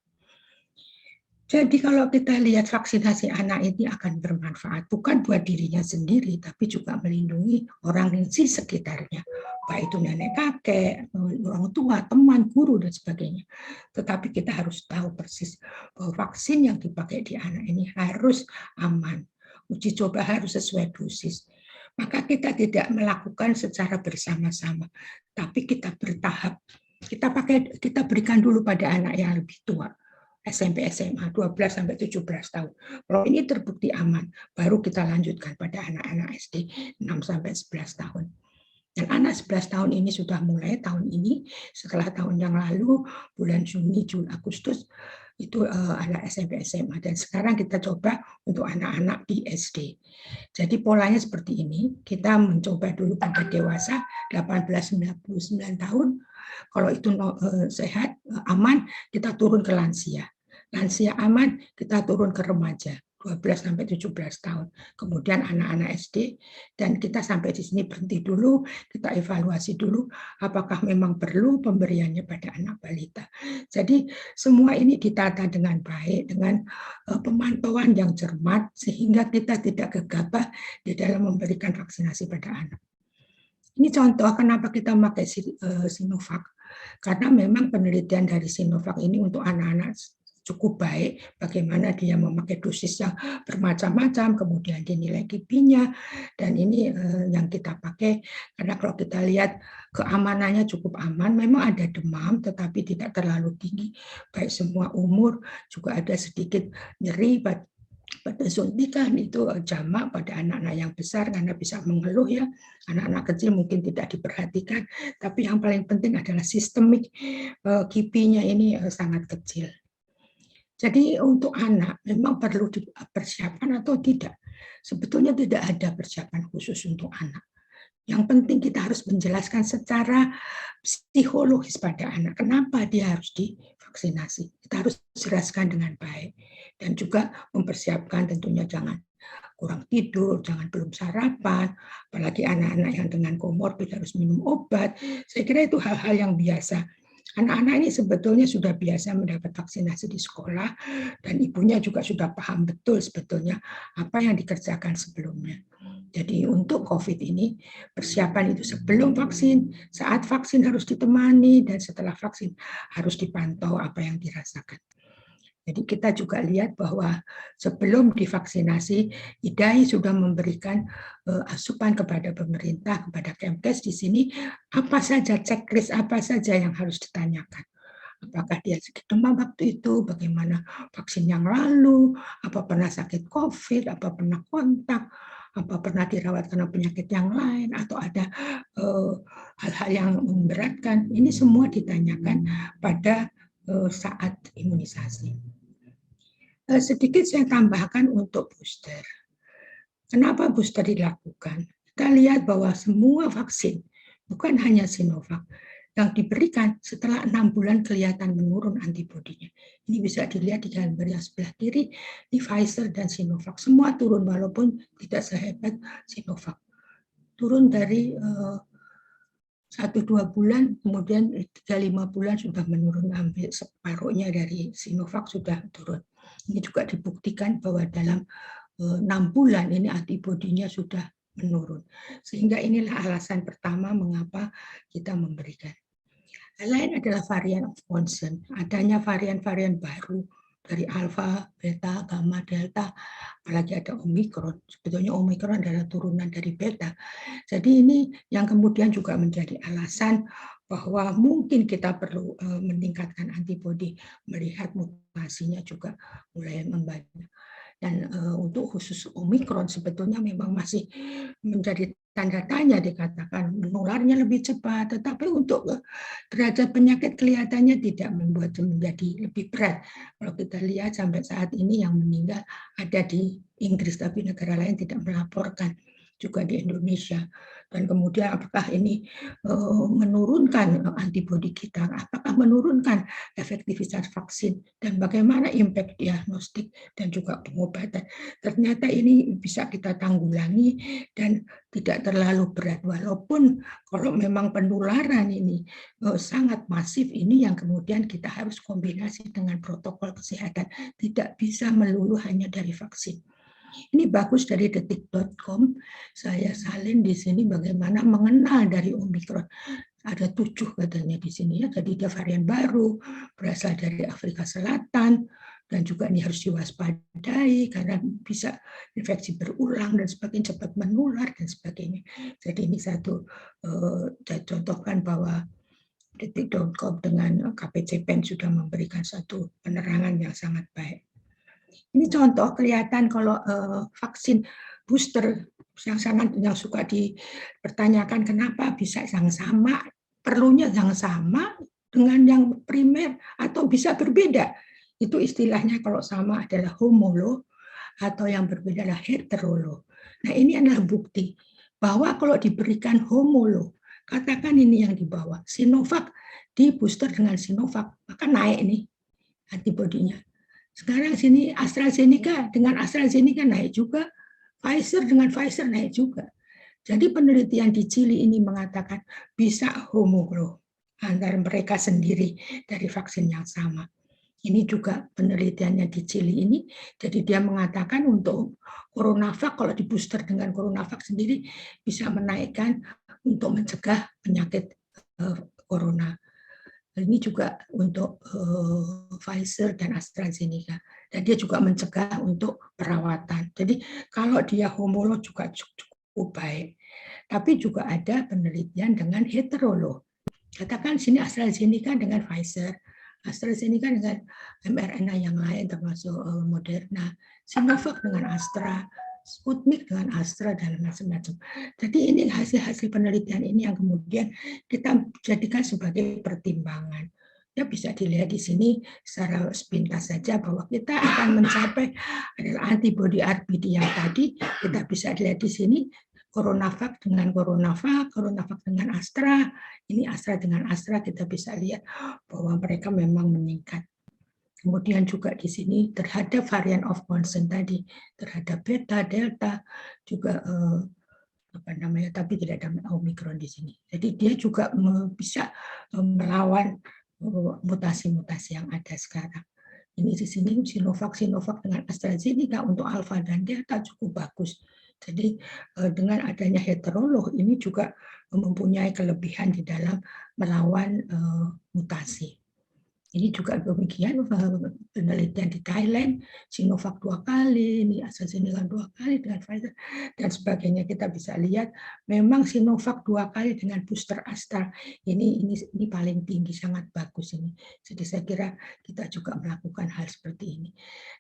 Jadi kalau kita lihat vaksinasi anak ini akan bermanfaat, bukan buat dirinya sendiri, tapi juga melindungi orang di sekitarnya, baik itu nenek kakek, orang tua, teman, guru, dan sebagainya. Tetapi kita harus tahu persis bahwa vaksin yang dipakai di anak ini harus aman. Uji coba harus sesuai dosis. Maka kita tidak melakukan secara bersama-sama, tapi kita bertahap. Kita berikan dulu pada anak yang lebih tua. SMP, SMA, 12 sampai 17 tahun. Kalau ini terbukti aman, baru kita lanjutkan pada anak-anak SD 6 sampai 11 tahun. Dan anak 11 tahun ini sudah mulai tahun ini, setelah tahun yang lalu, bulan Juni, Juli, Agustus, itu anak SMP, SMA. Dan sekarang kita coba untuk anak-anak di SD. Jadi polanya seperti ini, kita mencoba dulu pada dewasa 18-99 tahun, kalau itu sehat, aman, kita turun ke lansia. Lansia aman, kita turun ke remaja, 12-17 tahun. Kemudian anak-anak SD, dan kita sampai di sini berhenti dulu, kita evaluasi dulu, apakah memang perlu pemberiannya pada anak balita. Jadi semua ini ditata dengan baik, dengan pemantauan yang cermat, sehingga kita tidak gegabah di dalam memberikan vaksinasi pada anak. Ini contoh kenapa kita memakai Sinovac. Karena memang penelitian dari Sinovac ini untuk anak-anak cukup baik, bagaimana dia memakai dosis yang bermacam-macam, kemudian dinilai kipinya, dan ini yang kita pakai, karena kalau kita lihat keamanannya cukup aman, memang ada demam, tetapi tidak terlalu tinggi, baik semua umur, juga ada sedikit nyeri pada suntikan itu jamak pada anak-anak yang besar karena bisa mengeluh ya, anak-anak kecil mungkin tidak diperhatikan, tapi yang paling penting adalah sistemik kipinya ini sangat kecil. Jadi untuk anak memang perlu dipersiapkan atau tidak? Sebetulnya tidak ada persiapan khusus untuk anak. Yang penting kita harus menjelaskan secara psikologis pada anak kenapa dia harus divaksinasi. Kita harus jelaskan dengan baik dan juga mempersiapkan tentunya jangan kurang tidur, jangan belum sarapan, apalagi anak-anak yang dengan komorbid harus minum obat. Saya kira itu hal-hal yang biasa. Anak-anak ini sebetulnya sudah biasa mendapat vaksinasi di sekolah dan ibunya juga sudah paham betul sebetulnya apa yang dikerjakan sebelumnya. Jadi untuk COVID ini persiapan itu sebelum vaksin, saat vaksin harus ditemani, dan setelah vaksin harus dipantau apa yang dirasakan. Jadi kita juga lihat bahwa sebelum divaksinasi, IDAI sudah memberikan asupan kepada pemerintah, kepada Kemkes di sini, apa saja checklist, apa saja yang harus ditanyakan. Apakah dia sakit demam waktu itu, bagaimana vaksin yang lalu, apa pernah sakit COVID, apa pernah kontak, apa pernah dirawat karena penyakit yang lain, atau ada hal-hal yang memberatkan. Ini semua ditanyakan pada saat imunisasi. Sedikit saya tambahkan untuk booster. Kenapa booster dilakukan? Kita lihat bahwa semua vaksin, bukan hanya Sinovac, yang diberikan setelah 6 bulan kelihatan menurun antibodinya. Ini bisa dilihat di gambar yang sebelah kiri, di Pfizer dan Sinovac. Semua turun walaupun tidak sehebat Sinovac. Turun dari 1-2 bulan, kemudian 3-5 bulan sudah menurun, hampir separuhnya dari Sinovac sudah turun. Ini juga dibuktikan bahwa dalam 6 bulan ini antibodinya sudah menurun. Sehingga inilah alasan pertama mengapa kita memberikan. Hal lain adalah varian of concern, adanya varian-varian baru dari alfa, beta, gamma, delta, apalagi ada omikron. Sebetulnya omikron adalah turunan dari beta. Jadi ini yang kemudian juga menjadi alasan bahwa mungkin kita perlu meningkatkan antibodi, melihat mutasinya juga mulai membanyak. Dan untuk khusus omikron sebetulnya memang masih menjadi tanda tanya, dikatakan menularnya lebih cepat, tetapi untuk derajat penyakit kelihatannya tidak membuat menjadi lebih berat. Kalau kita lihat sampai saat ini yang meninggal ada di Inggris, tapi negara lain tidak melaporkan, juga di Indonesia. Dan kemudian apakah ini menurunkan antibodi kita, apakah menurunkan efektivitas vaksin, dan bagaimana impact diagnostik dan juga pengobatan. Ternyata ini bisa kita tanggulangi dan tidak terlalu berat, walaupun kalau memang penularan ini sangat masif, ini yang kemudian kita harus kombinasi dengan protokol kesehatan, tidak bisa melulu hanya dari vaksin. Ini bagus dari detik.com, saya salin di sini bagaimana mengenal dari Omikron. Ada 7 katanya di sini ya, jadi ada varian baru, berasal dari Afrika Selatan, dan juga ini harus diwaspadai karena bisa infeksi berulang dan sebagainya, cepat menular dan sebagainya. Jadi ini satu, saya contohkan bahwa detik.com dengan KPCPEN sudah memberikan satu penerangan yang sangat baik. Ini contoh kelihatan kalau vaksin booster yang suka dipertanyakan kenapa bisa yang sama, perlunya yang sama dengan yang primer atau bisa berbeda. Itu istilahnya kalau sama adalah homolog atau yang berbeda adalah heterolog. Nah ini adalah bukti bahwa kalau diberikan homolog, katakan ini yang di bawah, Sinovac di booster dengan Sinovac, maka naik nih antibodinya. Sekarang sini AstraZeneca dengan AstraZeneca naik juga, Pfizer dengan Pfizer naik juga. Jadi penelitian di Chili ini mengatakan bisa homolog antara mereka sendiri dari vaksin yang sama. Ini juga penelitiannya di Chili ini, jadi dia mengatakan untuk CoronaVac kalau di booster dengan CoronaVac sendiri bisa menaikkan untuk mencegah penyakit corona. Ini juga untuk Pfizer dan AstraZeneca. Dan dia juga mencegah untuk perawatan. Jadi kalau dia homolog juga cukup baik. Tapi juga ada penelitian dengan heterolog. Katakan sini AstraZeneca dengan Pfizer, AstraZeneca dengan mRNA yang lain termasuk Moderna, Sinovac dengan Astra, Sputnik dengan Astra dan macam-macam. Jadi ini hasil-hasil penelitian ini yang kemudian kita jadikan sebagai pertimbangan. Ya bisa dilihat di sini secara sepintas saja bahwa kita akan mencapai adalah antibody RBD yang tadi kita bisa lihat di sini CoronaVac dengan CoronaVac dengan Astra, ini Astra dengan Astra kita bisa lihat bahwa mereka memang meningkat. Kemudian juga di sini terhadap varian of concern tadi, terhadap beta, delta, juga tapi tidak ada Omicron di sini. Jadi dia juga bisa melawan mutasi-mutasi yang ada sekarang. Ini di sini Sinovac dengan AstraZeneca untuk Alpha dan Delta cukup bagus. Jadi dengan adanya heterolog ini juga mempunyai kelebihan di dalam melawan mutasi. Ini juga demikian penelitian di Thailand, Sinovac 2 kali, ini AstraZeneca 2 kali dengan Pfizer dan sebagainya. Kita bisa lihat memang Sinovac 2 kali dengan booster Astra ini paling tinggi, sangat bagus ini. Jadi saya kira kita juga melakukan hal seperti ini.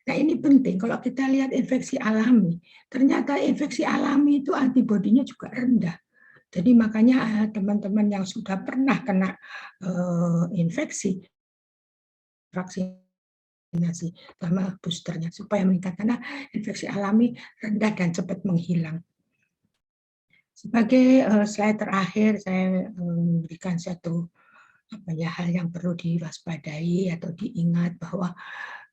Nah ini penting kalau kita lihat infeksi alami, ternyata infeksi alami itu antibodinya juga rendah. Jadi makanya teman-teman yang sudah pernah kena infeksi vaksinasi sama boosternya supaya meningkat karena infeksi alami rendah dan cepat menghilang. Sebagai slide terakhir saya memberikan satu hal yang perlu diwaspadai atau diingat bahwa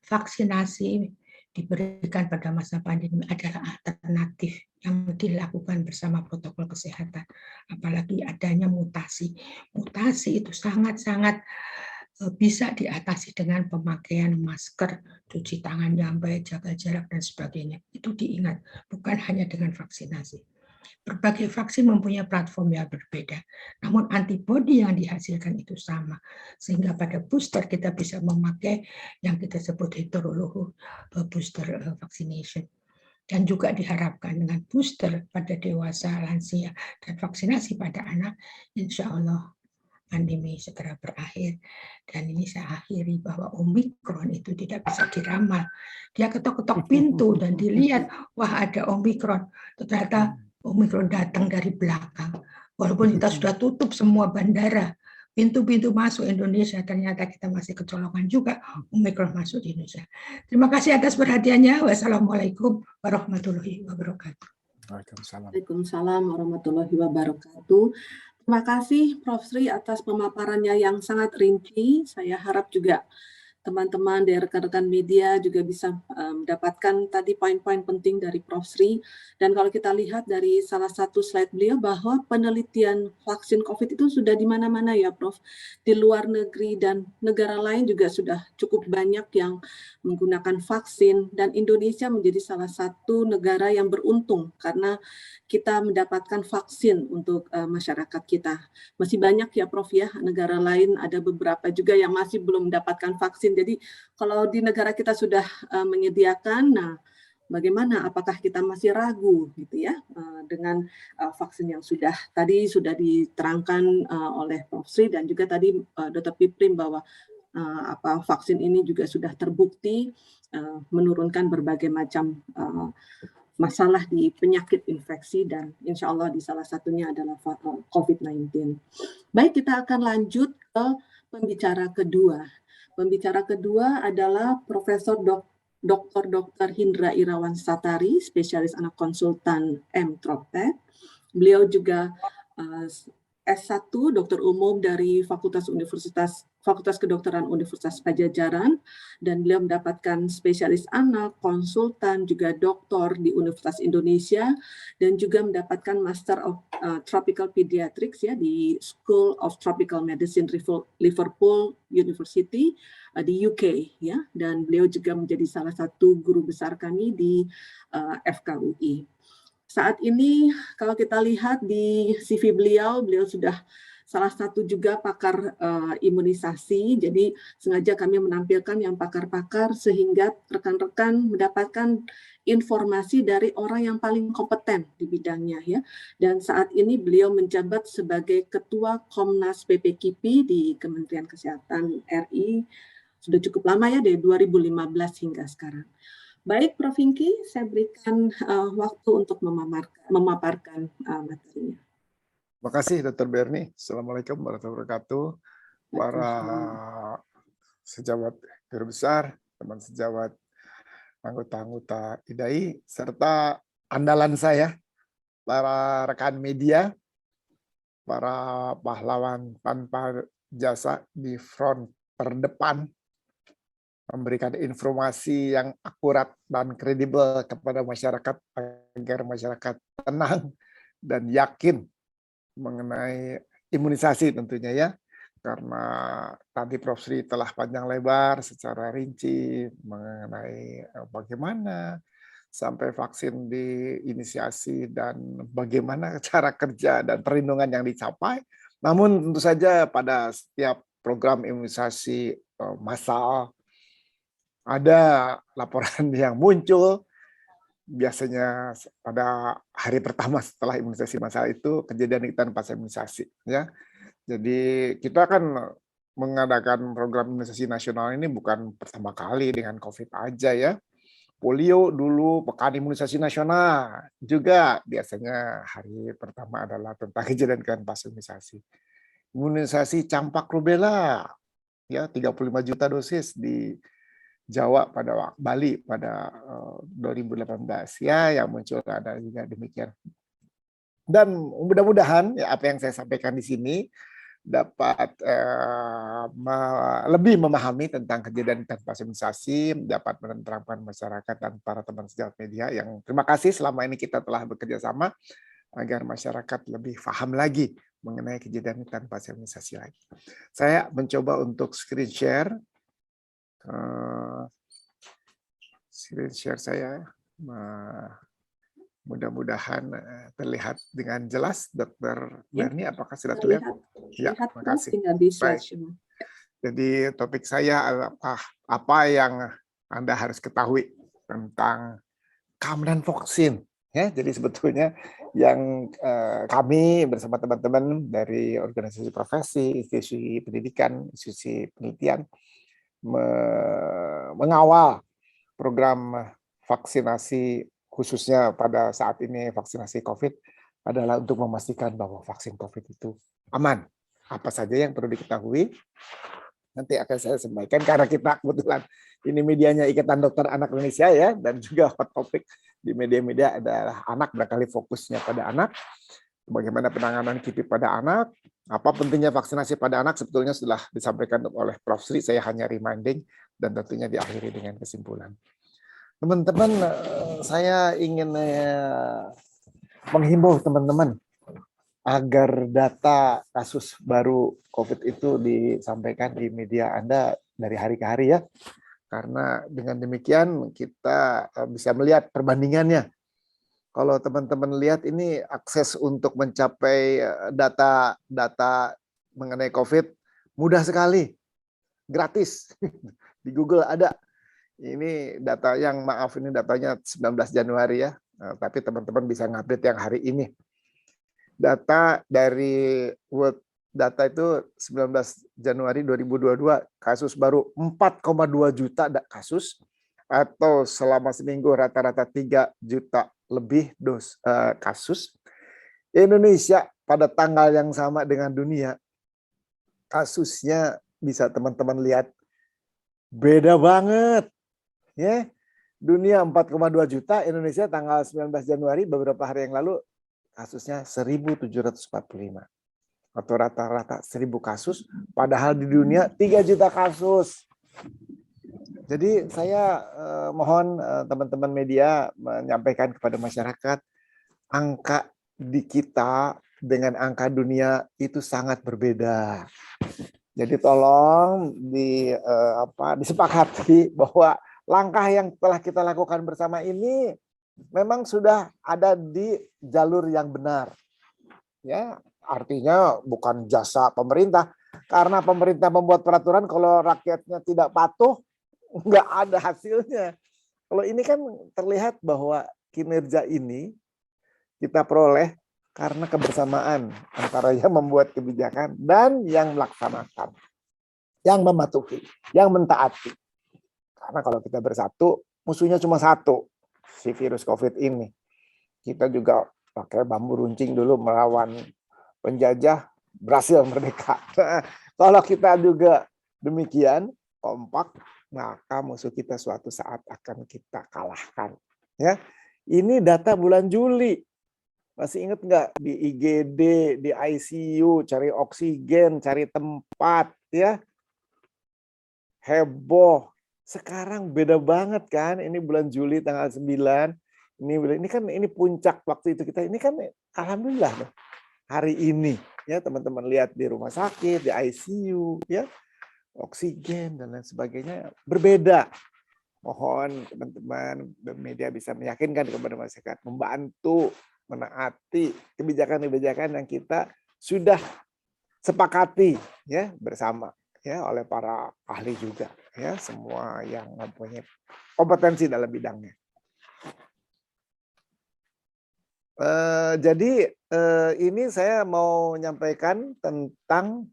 vaksinasi diberikan pada masa pandemi adalah alternatif yang dilakukan bersama protokol kesehatan. Apalagi adanya mutasi. Mutasi itu sangat-sangat bisa diatasi dengan pemakaian masker, cuci tangan yang baik, jaga jarak, dan sebagainya. Itu diingat, bukan hanya dengan vaksinasi. Berbagai vaksin mempunyai platform yang berbeda, namun antibodi yang dihasilkan itu sama. Sehingga pada booster kita bisa memakai yang kita sebut heterolog booster vaccination. Dan juga diharapkan dengan booster pada dewasa, lansia, dan vaksinasi pada anak, insya Allah pandemi segera berakhir. Dan ini saya akhiri bahwa Omicron itu tidak bisa diramal. Dia ketok-ketok pintu dan dilihat, wah ada Omicron. Ternyata Omicron datang dari belakang. Walaupun kita sudah tutup semua bandara, pintu-pintu masuk Indonesia, ternyata kita masih kecolongan juga Omicron masuk di Indonesia. Terima kasih atas perhatiannya. Wassalamualaikum warahmatullahi wabarakatuh. Waalaikumsalam warahmatullahi wabarakatuh. Terima kasih Prof. Sri atas pemaparannya yang sangat rinci. Saya harap juga teman-teman dari rekan-rekan media juga bisa mendapatkan tadi poin-poin penting dari Prof. Sri. Dan kalau kita lihat dari salah satu slide beliau bahwa penelitian vaksin COVID itu sudah di mana-mana ya Prof. Di luar negeri dan negara lain juga sudah cukup banyak yang menggunakan vaksin dan Indonesia menjadi salah satu negara yang beruntung karena kita mendapatkan vaksin untuk masyarakat kita. Masih banyak ya Prof ya, negara lain ada beberapa juga yang masih belum mendapatkan vaksin. Jadi kalau di negara kita sudah menyediakan, nah bagaimana? Apakah kita masih ragu gitu ya dengan vaksin yang sudah diterangkan oleh Prof. Sri dan juga tadi Dr. Piprim bahwa vaksin ini juga sudah terbukti menurunkan berbagai macam masalah di penyakit infeksi dan insya Allah di salah satunya adalah COVID-19. Baik, kita akan lanjut ke pembicara kedua. Pembicara kedua adalah Profesor Dr. Hindra Irawan Satari, spesialis anak konsultan M.Troptek. Beliau juga S1, dokter umum dari Fakultas Kedokteran Universitas Padjadjaran, dan beliau mendapatkan spesialis anak, konsultan, juga doktor di Universitas Indonesia, dan juga mendapatkan Master of Tropical Pediatrics ya di School of Tropical Medicine Liverpool University di UK ya, dan beliau juga menjadi salah satu guru besar kami di FKUI. Saat ini kalau kita lihat di CV beliau sudah salah satu juga pakar imunisasi, jadi sengaja kami menampilkan yang pakar-pakar sehingga rekan-rekan mendapatkan informasi dari orang yang paling kompeten di bidangnya ya. Dan saat ini beliau menjabat sebagai Ketua Komnas PPKIP di Kementerian Kesehatan RI, Sudah cukup lama ya, dari 2015 hingga sekarang. Baik, Prof. Hingki, saya berikan waktu untuk memaparkan materinya. Terima kasih, Dr. Berni. Assalamualaikum warahmatullahi wabarakatuh. Para sejawat guru besar, teman sejawat, anggota-anggota IDAI, serta andalan saya, para rekan media, para pahlawan tanpa jasa di front terdepan, memberikan informasi yang akurat dan kredibel kepada masyarakat agar masyarakat tenang dan yakin mengenai imunisasi tentunya ya. Karena tadi Prof. Sri telah panjang lebar secara rinci mengenai bagaimana sampai vaksin diinisiasi dan bagaimana cara kerja dan perlindungan yang dicapai. Namun tentu saja pada setiap program imunisasi massal ada laporan yang muncul. Biasanya pada hari pertama setelah imunisasi massal itu kejadian ikutan pas imunisasi ya. Jadi kita akan mengadakan program imunisasi nasional ini bukan pertama kali dengan COVID aja ya. Polio dulu pekan imunisasi nasional juga biasanya hari pertama adalah tentang kejadian ikutan pas imunisasi. Imunisasi campak rubella ya 35 juta dosis di Jawa pada Bali pada 2018 ya, yang muncul ada juga demikian. Dan mudah-mudahan ya apa yang saya sampaikan di sini dapat lebih memahami tentang kejadian tanpa imunisasi, dapat menenteramkan masyarakat dan para teman sejawat media yang terima kasih selama ini kita telah bekerja sama agar masyarakat lebih paham lagi mengenai kejadian tanpa imunisasi lagi. Saya mencoba untuk screen share. Screen share saya mudah-mudahan terlihat dengan jelas. Dr. Berni, apakah sudah terlihat? Ya, terima kasih. Baik. Jadi topik saya adalah apa yang Anda harus ketahui tentang keamanan vaksin. Ya, jadi sebetulnya yang kami bersama teman-teman dari organisasi profesi, institusi pendidikan, institusi penelitian mengawal program vaksinasi khususnya pada saat ini vaksinasi COVID adalah untuk memastikan bahwa vaksin COVID itu aman. Apa saja yang perlu diketahui nanti akan saya sampaikan karena kita kebetulan ini medianya Ikatan Dokter Anak Indonesia ya, dan juga hot topic di media-media adalah anak, barangkali fokusnya pada anak. Bagaimana penanganan KIPI pada anak, apa pentingnya vaksinasi pada anak sebetulnya sudah disampaikan oleh Prof. Sri, saya hanya reminding dan tentunya diakhiri dengan kesimpulan. Teman-teman, saya ingin menghimbau teman-teman agar data kasus baru COVID itu disampaikan di media Anda dari hari ke hari ya, karena dengan demikian kita bisa melihat perbandingannya. Kalau teman-teman lihat ini akses untuk mencapai data mengenai COVID mudah sekali, gratis. Di Google ada. Ini data yang maaf ini datanya 19 Januari ya, tapi teman-teman bisa ngupdate yang hari ini. Data dari World Data itu 19 Januari 2022 kasus baru 4,2 juta kasus atau selama seminggu rata-rata 3 juta lebih kasus. Indonesia pada tanggal yang sama dengan dunia, kasusnya bisa teman-teman lihat beda banget. Ya, dunia 4,2 juta, Indonesia tanggal 19 Januari beberapa hari yang lalu kasusnya 1.745 atau rata-rata 1.000 kasus, padahal di dunia 3 juta kasus. Jadi saya mohon teman-teman media menyampaikan kepada masyarakat angka di kita dengan angka dunia itu sangat berbeda. Jadi tolong disepakati bahwa langkah yang telah kita lakukan bersama ini memang sudah ada di jalur yang benar. Ya, artinya bukan jasa pemerintah, karena pemerintah membuat peraturan kalau rakyatnya tidak patuh nggak ada hasilnya. Kalau ini kan terlihat bahwa kinerja ini kita peroleh karena kebersamaan antara yang membuat kebijakan dan yang melaksanakan. yang mematuhi, yang mentaati. Karena kalau kita bersatu, musuhnya cuma satu, si virus COVID ini. Kita juga pakai bambu runcing dulu melawan penjajah, berhasil merdeka. Kalau kita juga demikian, kompak, maka musuh kita suatu saat akan kita kalahkan. Ya, ini data bulan Juli. Masih ingat nggak di IGD, di ICU, cari oksigen, cari tempat, ya heboh. Sekarang beda banget kan? Ini bulan Juli tanggal 9. Ini kan ini puncak waktu itu kita. Ini kan alhamdulillah loh. Hari ini ya teman-teman lihat di rumah sakit, di ICU, ya oksigen dan lain sebagainya berbeda. Mohon teman-teman media bisa meyakinkan kepada masyarakat, membantu menaati kebijakan-kebijakan yang kita sudah sepakati ya bersama ya oleh para ahli juga ya, semua yang mempunyai kompetensi dalam bidangnya. Jadi ini saya mau menyampaikan tentang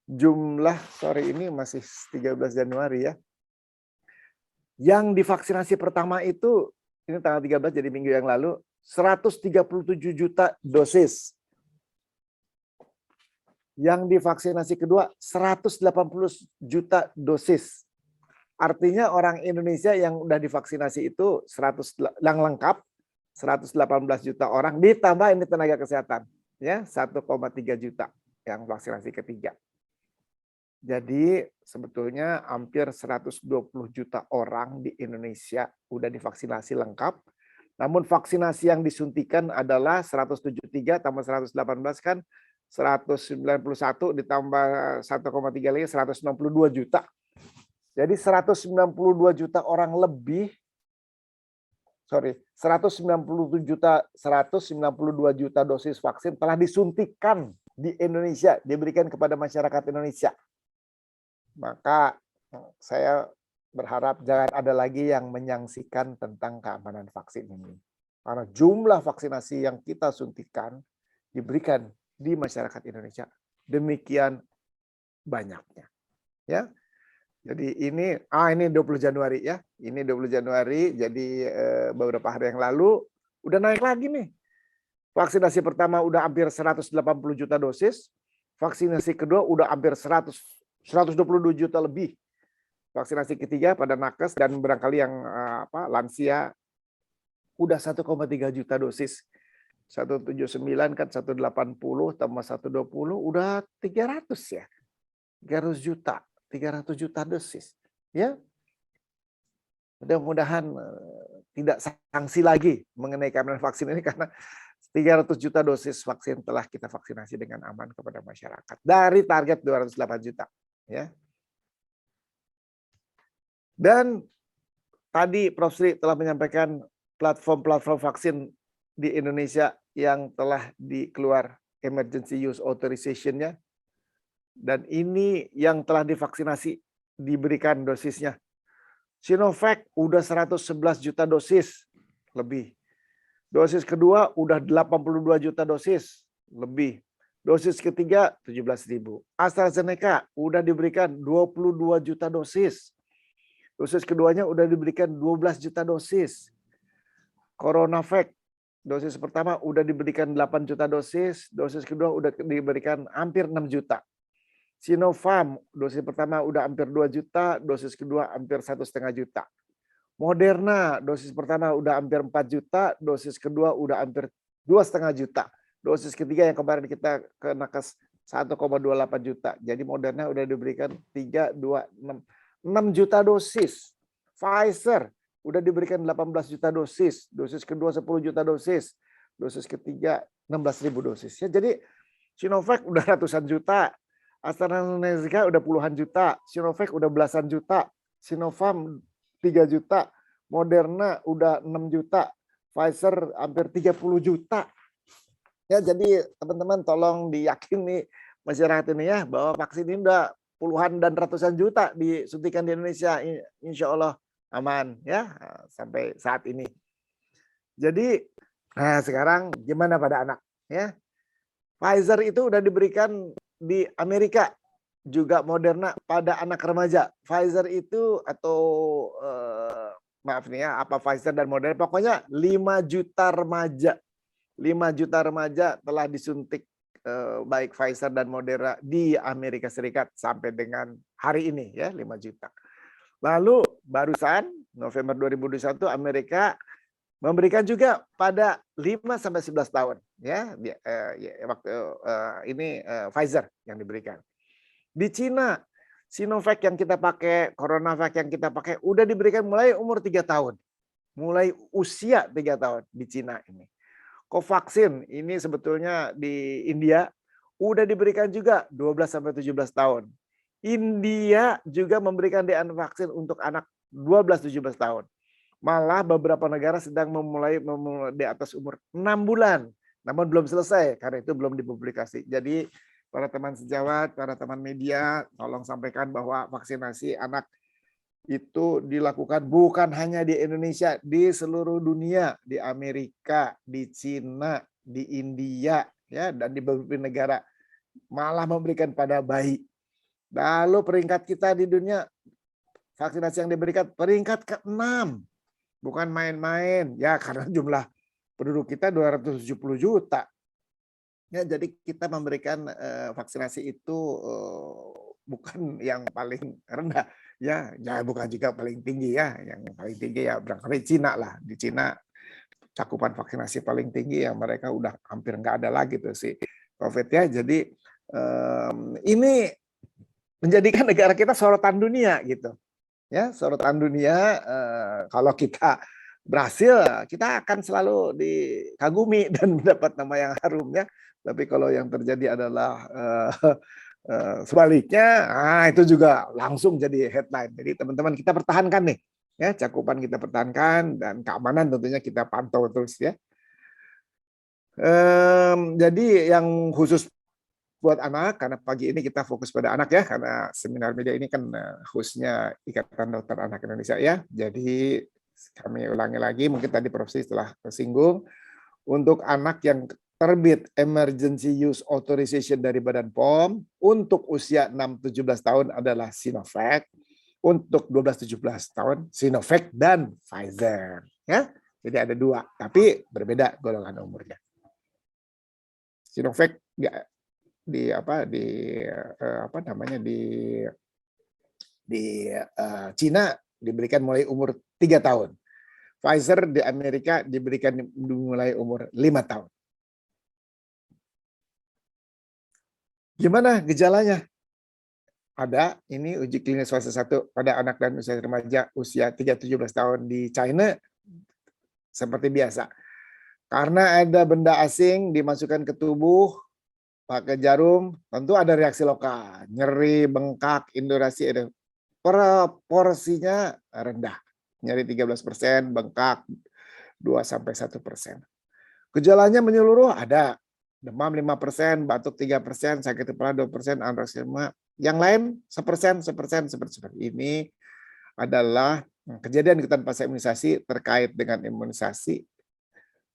jumlah, sorry ini masih 13 Januari ya. Yang divaksinasi pertama itu, ini tanggal 13 jadi minggu yang lalu, 137 juta dosis. Yang divaksinasi kedua 180 juta dosis. Artinya orang Indonesia yang udah divaksinasi itu 100 yang lengkap 118 juta orang, ditambah ini tenaga kesehatan ya 1,3 juta yang vaksinasi ketiga. Jadi sebetulnya hampir 120 juta orang di Indonesia udah divaksinasi lengkap. Namun vaksinasi yang disuntikan adalah 173 tambah 118 kan 191 ditambah 1,3 lagi 192 juta. Jadi 192 juta orang lebih, 192 juta dosis vaksin telah disuntikan di Indonesia, diberikan kepada masyarakat Indonesia. Maka saya berharap jangan ada lagi yang menyaksikan tentang keamanan vaksin ini. Karena jumlah vaksinasi yang kita suntikan diberikan di masyarakat Indonesia demikian banyaknya. Ya. Jadi ini 20 Januari ya. Ini 20 Januari, jadi beberapa hari yang lalu udah naik lagi nih. Vaksinasi pertama udah hampir 180 juta dosis, vaksinasi kedua udah hampir 122 juta lebih. Vaksinasi ketiga pada nakes dan barangkali yang lansia udah 1,3 juta dosis. 179 kan 180 tambah 120 udah 300 ya. 300 juta dosis. Ya. Mudah-mudahan tidak sanksi lagi mengenai keamanan vaksin ini karena 300 juta dosis vaksin telah kita vaksinasi dengan aman kepada masyarakat dari target 208 juta, ya. Dan tadi Prof. Sri telah menyampaikan platform-platform vaksin di Indonesia yang telah dikeluar emergency use authorization-nya. Dan ini yang telah divaksinasi diberikan dosisnya. Sinovac udah 111 juta dosis lebih. Dosis kedua udah 82 juta dosis lebih. Dosis ketiga 17.000. AstraZeneca udah diberikan 22 juta dosis. Dosis keduanya udah diberikan 12 juta dosis. CoronaVac dosis pertama udah diberikan 8 juta dosis, dosis kedua udah diberikan hampir 6 juta. Sinopharm dosis pertama udah hampir 2 juta, dosis kedua hampir 1,5 juta. Moderna dosis pertama udah hampir 4 juta, dosis kedua udah hampir 2,5 juta. Dosis ketiga yang kemarin kita ke nakes 1,28 juta. Jadi Moderna udah diberikan 6 juta dosis. Pfizer udah diberikan 18 juta dosis. Dosis kedua 10 juta dosis. Dosis ketiga 16.000 dosis. Ya, jadi Sinovac udah ratusan juta. AstraZeneca udah puluhan juta. Sinovac udah belasan juta. Sinopharm 3 juta. Moderna udah 6 juta. Pfizer hampir 30 juta. Ya, jadi teman-teman tolong diyakini masyarakat ini ya bahwa vaksin ini udah puluhan dan ratusan juta disuntikan di Indonesia, insya Allah aman ya sampai saat ini. Jadi, nah sekarang gimana pada anak ya? Pfizer itu udah diberikan di Amerika juga Moderna pada anak remaja. Pfizer itu atau maaf nih ya, apa Pfizer dan Moderna, pokoknya 5 juta remaja. 5 juta remaja telah disuntik baik Pfizer dan Moderna di Amerika Serikat sampai dengan hari ini ya, 5 juta. Lalu barusan November 2021 Amerika memberikan juga pada 5 sampai 11 tahun ya, waktu ini Pfizer yang diberikan. Di Cina, Sinovac yang kita pakai, CoronaVac yang kita pakai udah diberikan mulai umur 3 tahun. Mulai usia 3 tahun di Cina ini. Covaxin ini sebetulnya di India udah diberikan juga 12 sampai 17 tahun. India juga memberikan vaksin untuk anak 12-17 tahun. Malah beberapa negara sedang memulai di atas umur 6 bulan. Namun belum selesai karena itu belum dipublikasi. Jadi para teman sejawat, para teman media, tolong sampaikan bahwa vaksinasi anak itu dilakukan bukan hanya di Indonesia, di seluruh dunia, di Amerika, di Cina, di India, ya, dan di beberapa negara, malah memberikan pada bayi. Lalu peringkat kita di dunia vaksinasi yang diberikan peringkat ke-6, bukan main-main, ya karena jumlah penduduk kita 270 juta. Ya, jadi kita memberikan vaksinasi itu bukan yang paling rendah, ya bukan juga paling tinggi ya, yang paling tinggi ya barangkali Cina lah. Di Cina cakupan vaksinasi paling tinggi ya mereka udah hampir nggak ada lagi tuh si COVID ya. Jadi ini menjadikan negara kita sorotan dunia gitu, ya sorotan dunia. Kalau kita berhasil, kita akan selalu dikagumi dan mendapat nama yang harum ya. Tapi kalau yang terjadi adalah sebaliknya, itu juga langsung jadi headline. Jadi teman-teman kita pertahankan nih, ya cakupan kita pertahankan dan keamanan tentunya kita pantau terus ya. Jadi yang khusus buat anak, karena pagi ini kita fokus pada anak ya, karena seminar media ini kan khususnya Ikatan Dokter Anak Indonesia ya. Jadi kami ulangi lagi, mungkin tadi Prof. telah tersinggung, untuk anak yang terbit emergency use authorization dari Badan POM untuk usia 6-17 tahun adalah Sinovac, untuk 12-17 tahun Sinovac dan Pfizer ya. Jadi ada 2 tapi berbeda golongan umurnya. Sinovac di Cina diberikan mulai umur 3 tahun. Pfizer di Amerika diberikan mulai umur 5 tahun. Gimana gejalanya? Ada, ini uji klinis fase 1 pada anak dan usia remaja usia 3-17 tahun di China seperti biasa. Karena ada benda asing dimasukkan ke tubuh pakai jarum, tentu ada reaksi lokal, nyeri, bengkak, indorasi, ada proporsinya rendah. Nyeri 13%, bengkak 2-1%. Gejalanya menyeluruh ada. Demam 5%, batuk 3%, sakit kepala 2%, anoreksima. Yang lain 1%. Ini adalah kejadian ikutan pasca imunisasi terkait dengan imunisasi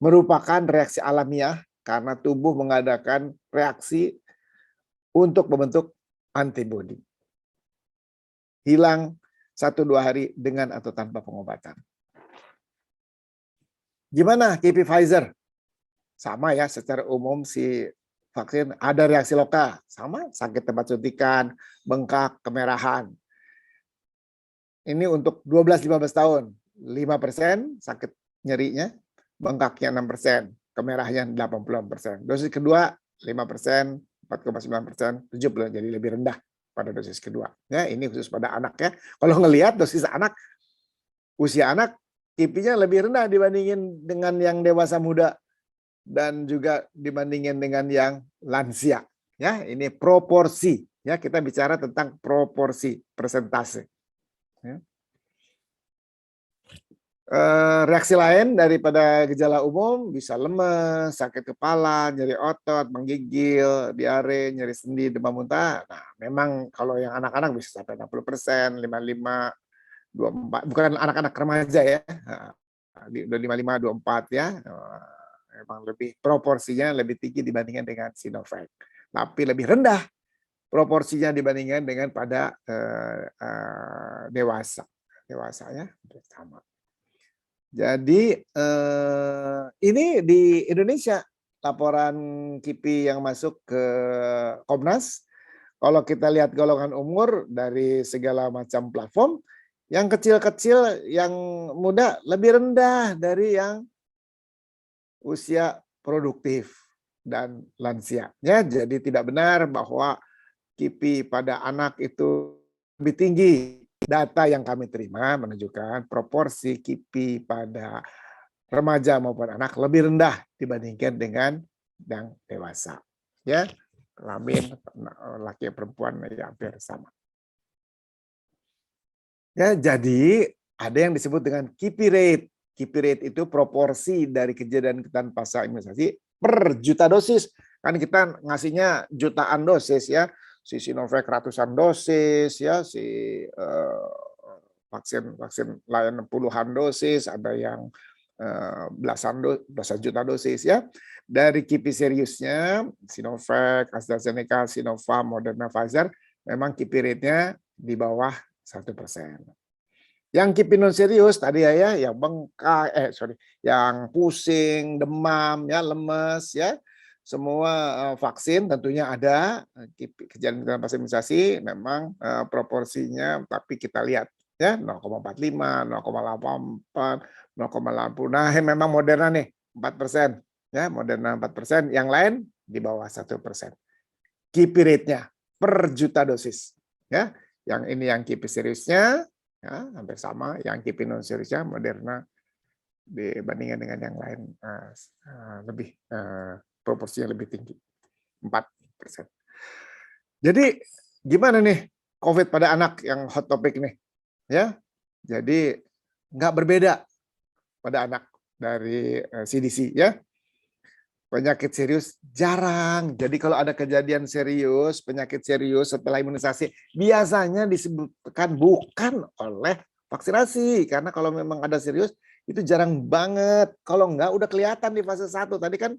merupakan reaksi alamiah karena tubuh mengadakan reaksi untuk membentuk antibodi. Hilang 1-2 hari dengan atau tanpa pengobatan. Gimana KP Pfizer? Sama ya, secara umum si vaksin ada reaksi lokal. Sama, sakit tempat suntikan, bengkak, kemerahan. Ini untuk 12-15 tahun. 5% sakit nyerinya, bengkaknya 6%, kemerahannya 80%. Dosis kedua 5%, 4,9%, 70%, jadi lebih rendah pada dosis kedua. Ya, ini khusus pada anak ya. Kalau ngelihat dosis anak, usia anak, KP-nya lebih rendah dibandingin dengan yang dewasa muda. Dan juga dibandingin dengan yang lansia, ya ini proporsi, ya kita bicara tentang proporsi persentase. Ya. Reaksi lain daripada gejala umum bisa lemes, sakit kepala, nyeri otot, menggigil, diare, nyeri sendi, demam muntah. Nah, memang kalau yang anak-anak bisa sampai 60%, 55, 24, bukan anak-anak remaja ya, 55, 24 ya. Memang lebih proporsinya lebih tinggi dibandingkan dengan Sinovac, tapi lebih rendah proporsinya dibandingkan dengan pada dewasa. Dewasanya sama. Jadi ini di Indonesia laporan KIPI yang masuk ke Komnas. Kalau kita lihat golongan umur dari segala macam platform, yang kecil-kecil, yang muda lebih rendah dari yang usia produktif dan lansia. Ya, jadi tidak benar bahwa KIPI pada anak itu lebih tinggi. Data yang kami terima menunjukkan proporsi KIPI pada remaja maupun anak lebih rendah dibandingkan dengan yang dewasa. Ya, kelamin laki perempuan ya hampir sama. Ya, jadi ada yang disebut dengan KIPI rate. KIPI rate itu proporsi dari kejadian pasca imunisasi per juta dosis. Kan kita ngasihnya jutaan dosis ya. Si Sinovac ratusan dosis ya, si vaksin lain puluhan dosis, ada yang belasan juta dosis ya. Dari KIPI seriusnya Sinovac, AstraZeneca, Sinovac, Moderna, Pfizer memang KIPI rate-nya di bawah 1%. Yang KIPI non serius tadi ya, yang bengkak, yang pusing, demam, ya, lemes, ya, semua vaksin tentunya ada kejadian pasca imunisasi memang proporsinya, tapi kita lihat ya 0,45, 0,84, 0,80. Nah, memang Moderna nih 4%, ya Moderna 4%, yang lain di bawah 1%. KIPI rate-nya per juta dosis, ya. Yang ini yang KIPI seriusnya, ya, hampir sama. Yang KIPI non seriusnya Moderna dibandingkan dengan yang lain lebih proporsinya lebih tinggi, 4%. Jadi gimana nih COVID pada anak yang hot topic nih, ya? Jadi nggak berbeda pada anak dari CDC, ya. Penyakit serius jarang. Jadi kalau ada kejadian serius, penyakit serius setelah imunisasi, biasanya disebutkan bukan oleh vaksinasi. Karena kalau memang ada serius, itu jarang banget. Kalau enggak, udah kelihatan di fase 1. Tadi kan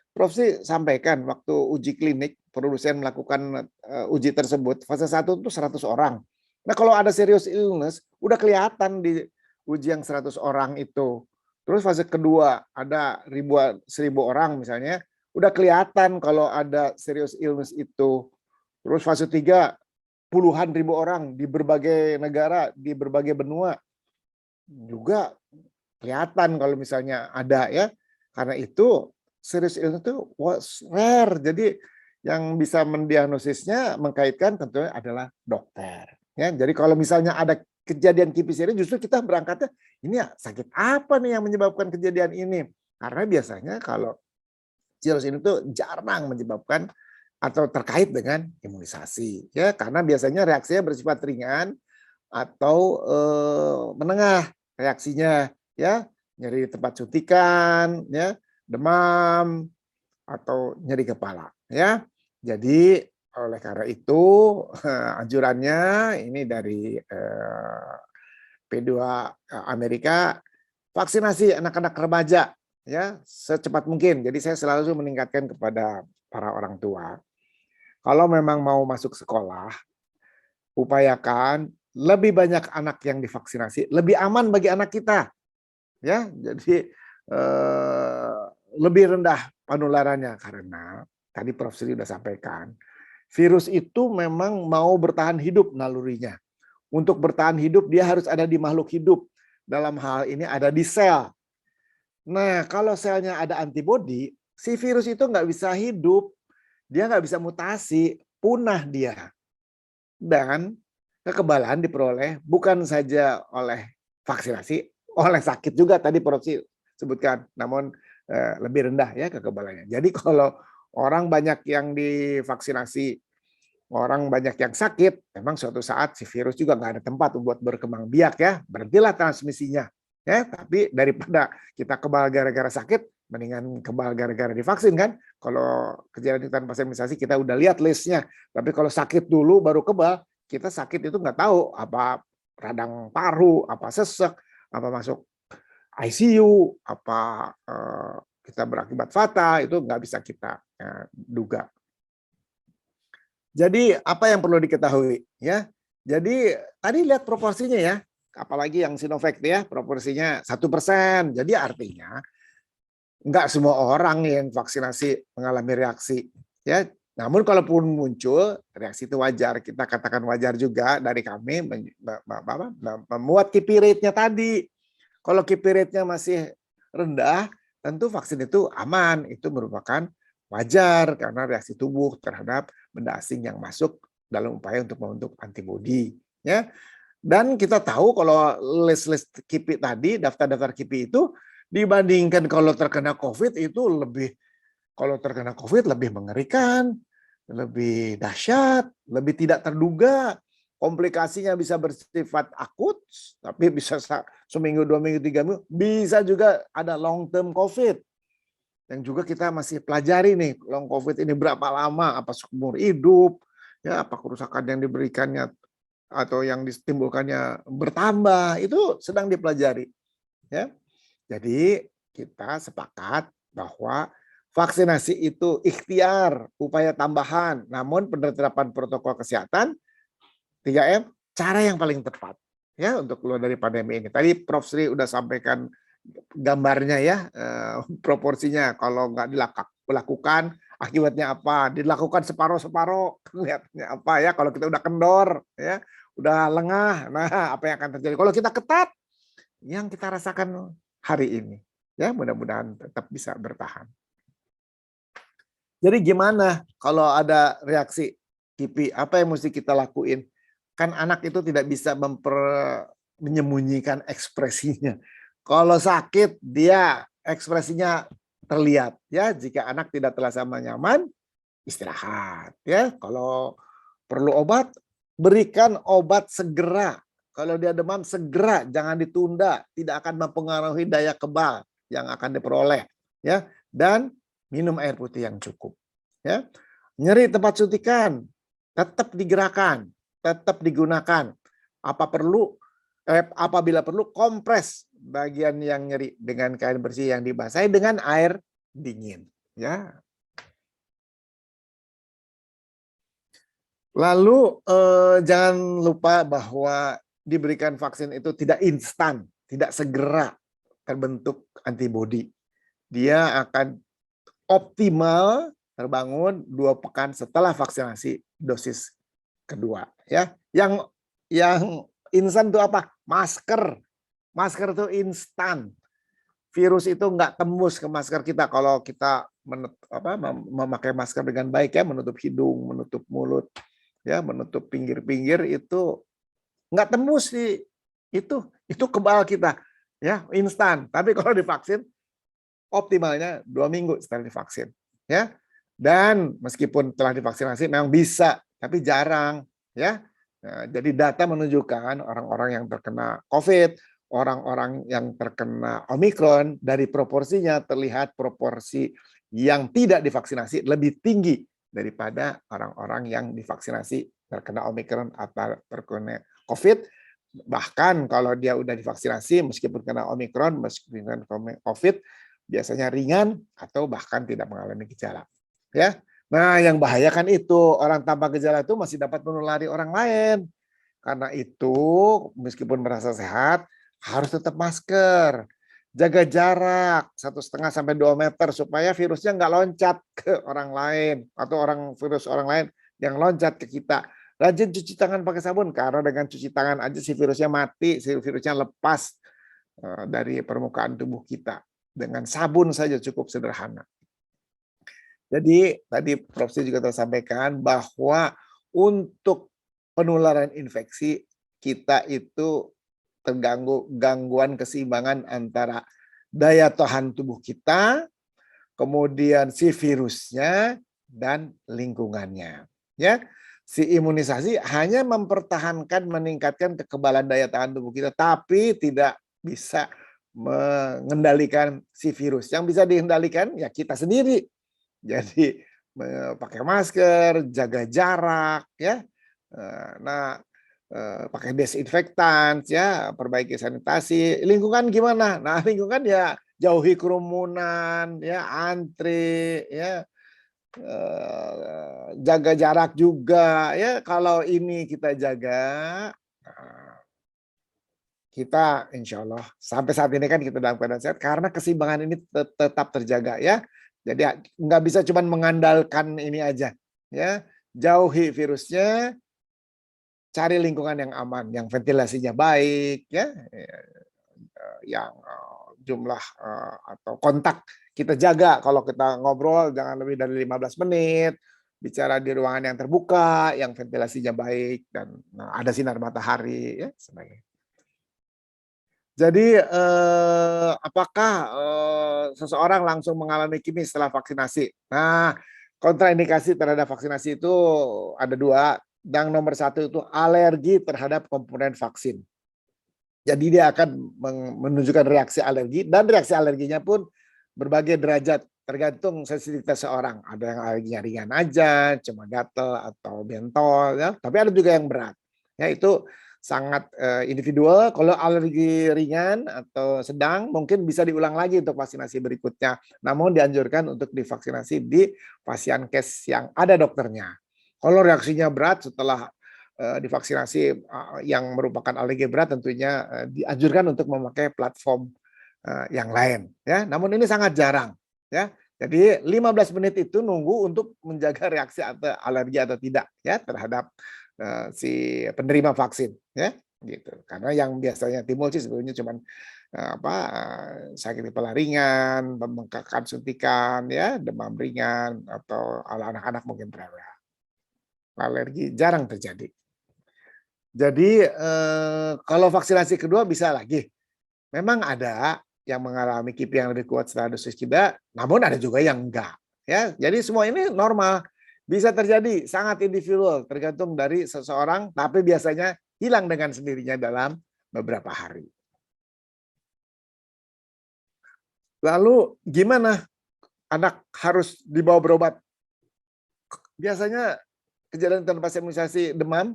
Prof. sampaikan, waktu uji klinik, produsen melakukan uji tersebut, fase 1 itu 100 orang. Nah kalau ada serious illness, udah kelihatan di uji yang 100 orang itu. Terus fase kedua ada 1.000 orang misalnya, udah kelihatan kalau ada serious illness itu. Terus fase 3 puluhan ribu orang di berbagai negara, di berbagai benua. Juga kelihatan kalau misalnya ada ya. Karena itu serious illness itu was rare. Jadi yang bisa mendiagnosisnya, mengkaitkan tentunya adalah dokter. Ya, jadi kalau misalnya ada kejadian KIPI serius, justru kita berangkatnya, ini ya sakit apa nih yang menyebabkan kejadian ini? Karena biasanya kalau serius ini tuh jarang menyebabkan atau terkait dengan imunisasi, ya karena biasanya reaksinya bersifat ringan atau menengah reaksinya, ya nyeri tempat suntikan, ya demam atau nyeri kepala, ya. Jadi oleh karena itu anjurannya ini dari P2 Amerika, vaksinasi anak-anak remaja ya secepat mungkin. Jadi saya selalu meningkatkan kepada para orang tua, kalau memang mau masuk sekolah, upayakan lebih banyak anak yang divaksinasi, lebih aman bagi anak kita. Ya, jadi lebih rendah penularannya karena tadi Prof. Sri sudah sampaikan, virus itu memang mau bertahan hidup nalurinya. Untuk bertahan hidup dia harus ada di makhluk hidup. Dalam hal ini ada di sel. Nah, kalau selnya ada antibodi, si virus itu nggak bisa hidup, dia nggak bisa mutasi, punah dia. Dan kekebalan diperoleh bukan saja oleh vaksinasi, oleh sakit juga tadi Prof. sebutkan, namun lebih rendah ya kekebalannya. Jadi kalau orang banyak yang divaksinasi, orang banyak yang sakit, memang suatu saat si virus juga nggak ada tempat buat berkembang biak ya, berhentilah transmisinya. Ya, tapi daripada kita kebal gara-gara sakit, mendingan kebal gara-gara divaksin kan. Kalau kejadian tanpa imunisasi kita udah lihat listnya. Tapi kalau sakit dulu baru kebal, kita sakit itu nggak tahu apa radang paru, apa sesek, apa masuk ICU, apa kita berakibat fatal, itu nggak bisa kita duga. Jadi apa yang perlu diketahui ya? Jadi tadi lihat proporsinya ya, apalagi yang Sinovac ya, proporsinya 1%. Jadi artinya nggak semua orang yang vaksinasi mengalami reaksi ya. Namun kalaupun muncul reaksi itu wajar, kita katakan wajar juga dari kami memuat KIPI rate-nya tadi. Kalau KIPI rate-nya masih rendah, tentu vaksin itu aman, itu merupakan wajar karena reaksi tubuh terhadap benda asing yang masuk dalam upaya untuk membentuk antibodi ya. Dan kita tahu kalau list-list KIPI tadi, daftar-daftar KIPI itu dibandingkan kalau terkena COVID itu lebih mengerikan, lebih dahsyat, lebih tidak terduga. Komplikasinya bisa bersifat akut, tapi bisa seminggu, 2 minggu, 3 minggu, bisa juga ada long term COVID. Yang juga kita masih pelajari nih, long COVID ini berapa lama, apa seumur hidup, ya apa kerusakan yang diberikannya atau yang ditimbulkannya bertambah, itu sedang dipelajari. Ya. Jadi kita sepakat bahwa vaksinasi itu ikhtiar, upaya tambahan, namun penerapan protokol kesehatan 3M cara yang paling tepat ya untuk keluar dari pandemi ini. Tadi Prof Sri udah sampaikan gambarnya ya, proporsinya kalau nggak dilakukan akibatnya apa, dilakukan separuh-separuh lihatnya apa ya, kalau kita udah kendor ya, udah lengah, nah apa yang akan terjadi kalau kita ketat, yang kita rasakan hari ini ya, mudah-mudahan tetap bisa bertahan. Jadi gimana kalau ada reaksi KIPI, apa yang mesti kita lakuin? Kan anak itu tidak bisa menyembunyikan ekspresinya. Kalau sakit dia ekspresinya terlihat ya. Jika anak tidak terasa nyaman, istirahat ya. Kalau perlu obat, berikan obat segera. Kalau dia demam segera, jangan ditunda, tidak akan mempengaruhi daya kebal yang akan diperoleh ya. Dan minum air putih yang cukup ya. Nyeri tempat suntikan tetap digerakkan, tetap digunakan. Apabila perlu kompres bagian yang nyeri dengan kain bersih yang dibasahi dengan air dingin ya. Lalu jangan lupa bahwa diberikan vaksin itu tidak instan, tidak segera terbentuk antibodi. Dia akan optimal terbangun 2 pekan setelah vaksinasi dosis kedua ya. Yang instan itu apa? Masker. Masker itu instan. Virus itu nggak tembus ke masker kita kalau kita memakai masker dengan baik ya, menutup hidung, menutup mulut, ya, menutup pinggir-pinggir itu nggak tembus sih. Itu kebal kita ya, instan. Tapi kalau divaksin optimalnya 2 minggu setelah divaksin ya. Dan meskipun telah divaksinasi memang bisa, tapi jarang ya. Nah, jadi data menunjukkan orang-orang yang terkena COVID, orang-orang yang terkena Omikron, dari proporsinya terlihat proporsi yang tidak divaksinasi lebih tinggi daripada orang-orang yang divaksinasi terkena Omikron atau terkena COVID. Bahkan kalau dia udah divaksinasi, meskipun kena Omikron, meskipun kena COVID, biasanya ringan atau bahkan tidak mengalami gejala. Ya, nah yang bahaya kan itu orang tanpa gejala itu masih dapat menulari orang lain. Karena itu meskipun merasa sehat harus tetap masker, jaga jarak 1,5 sampai 2 meter supaya virusnya nggak loncat ke orang lain atau virus orang lain yang loncat ke kita. Rajin cuci tangan pakai sabun karena dengan cuci tangan aja si virusnya mati, si virusnya lepas dari permukaan tubuh kita. Dengan sabun saja cukup sederhana. Jadi tadi Prof. juga telah sampaikan bahwa untuk penularan infeksi kita itu terganggu gangguan keseimbangan antara daya tahan tubuh kita, kemudian si virusnya dan lingkungannya. Ya, si imunisasi hanya mempertahankan, meningkatkan kekebalan daya tahan tubuh kita, tapi tidak bisa mengendalikan si virus. Yang bisa dikendalikan ya kita sendiri. Jadi pakai masker, jaga jarak, ya. Nah, pakai desinfektan, ya, perbaiki sanitasi. Lingkungan gimana? Nah, lingkungan ya jauhi kerumunan, ya, antri, ya, jaga jarak juga ya. Kalau ini kita jaga, kita insya Allah sampai saat ini kan kita dalam keadaan sehat karena keseimbangan ini tetap terjaga ya. Jadi nggak bisa cuma mengandalkan ini aja ya. Jauhi virusnya, cari lingkungan yang aman, yang ventilasinya baik ya, yang jumlah atau kontak kita jaga. Kalau kita ngobrol jangan lebih dari 15 menit, bicara di ruangan yang terbuka, yang ventilasinya baik dan ada sinar matahari ya sebagainya. Jadi apakah seseorang langsung mengalami KIPI setelah vaksinasi? Nah, kontraindikasi terhadap vaksinasi itu ada dua. Yang nomor satu itu alergi terhadap komponen vaksin. Jadi dia akan menunjukkan reaksi alergi dan reaksi alerginya pun berbagai derajat tergantung sensitivitas seorang. Ada yang alerginya ringan aja, cuma gatel atau bentol, ya. Tapi ada juga yang berat. Ya itu sangat individual. Kalau alergi ringan atau sedang mungkin bisa diulang lagi untuk vaksinasi berikutnya. Namun dianjurkan untuk divaksinasi di Fasiankes yang ada dokternya. Kalau reaksinya berat setelah divaksinasi yang merupakan alergi berat tentunya dianjurkan untuk memakai platform yang lain ya. Namun ini sangat jarang ya. Jadi 15 menit itu nunggu untuk menjaga reaksi atau alergi atau tidak ya terhadap si penerima vaksin ya gitu. Karena yang biasanya timbul sih sebetulnya cuman sakit kepala ringan, pembengkakan suntikan ya, demam ringan atau anak-anak mungkin rewel. Alergi jarang terjadi. Jadi kalau vaksinasi kedua bisa lagi. Memang ada yang mengalami KIPI yang lebih kuat setelah dosis kedua, namun ada juga yang enggak. Ya, jadi semua ini normal, bisa terjadi, sangat individual, tergantung dari seseorang, tapi biasanya hilang dengan sendirinya dalam beberapa hari. Lalu gimana anak harus dibawa berobat? Biasanya kejadian tanpa imunisasi demam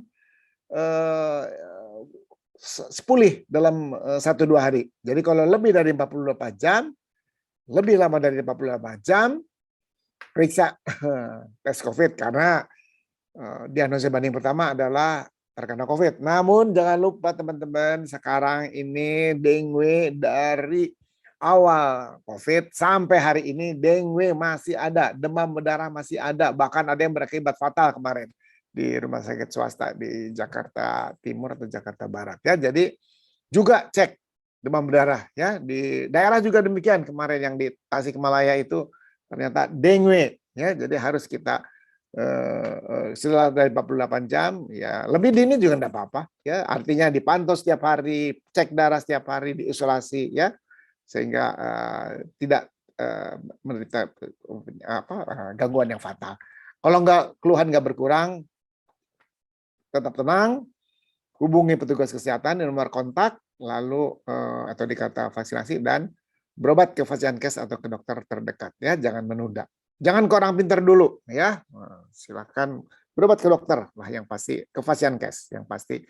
sepulih dalam 1-2 hari. Jadi kalau lebih dari 48 jam, lebih lama dari 48 jam, periksa tes COVID karena diagnosis banding pertama adalah terkena COVID. Namun jangan lupa teman-teman, sekarang ini dengue dari awal COVID sampai hari ini dengue masih ada, demam berdarah masih ada, bahkan ada yang berakibat fatal kemarin di rumah sakit swasta di Jakarta Timur atau Jakarta Barat ya. Jadi juga cek demam berdarah ya. Di daerah juga demikian, kemarin yang di Tasikmalaya itu ternyata dengue ya. Jadi harus kita setelah dari 48 jam ya, lebih dini juga enggak apa-apa ya. Artinya dipantau setiap hari, cek darah setiap hari, diisolasi ya. Sehingga tidak menderita gangguan yang fatal. Kalau keluhan enggak berkurang, tetap tenang, hubungi petugas kesehatan di nomor kontak, lalu atau dikata vaksinasi dan berobat ke Fasiankes atau ke dokter terdekat ya, jangan menunda. Jangan ke orang pintar dulu ya. Silakan berobat ke dokter lah yang pasti, ke Fasiankes yang pasti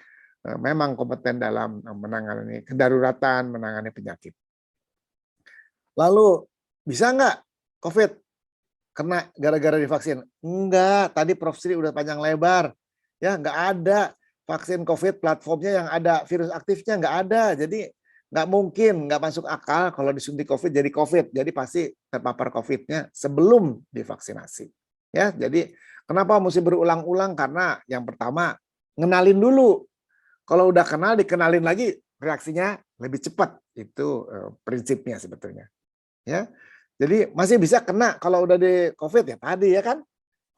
memang kompeten dalam menangani kedaruratan, menangani penyakit. Lalu bisa nggak COVID kena gara-gara divaksin? Enggak, tadi Prof. Sri udah panjang lebar. Ya, nggak ada vaksin COVID platformnya yang ada virus aktifnya, nggak ada. Jadi nggak mungkin, nggak masuk akal kalau disuntik COVID jadi COVID. Jadi pasti terpapar COVID-nya sebelum divaksinasi. Ya, jadi kenapa mesti berulang-ulang? Karena yang pertama ngenalin dulu. Kalau udah kenal, dikenalin lagi, reaksinya lebih cepat. Itu prinsipnya sebetulnya. Ya, jadi masih bisa kena kalau udah di COVID ya tadi ya kan,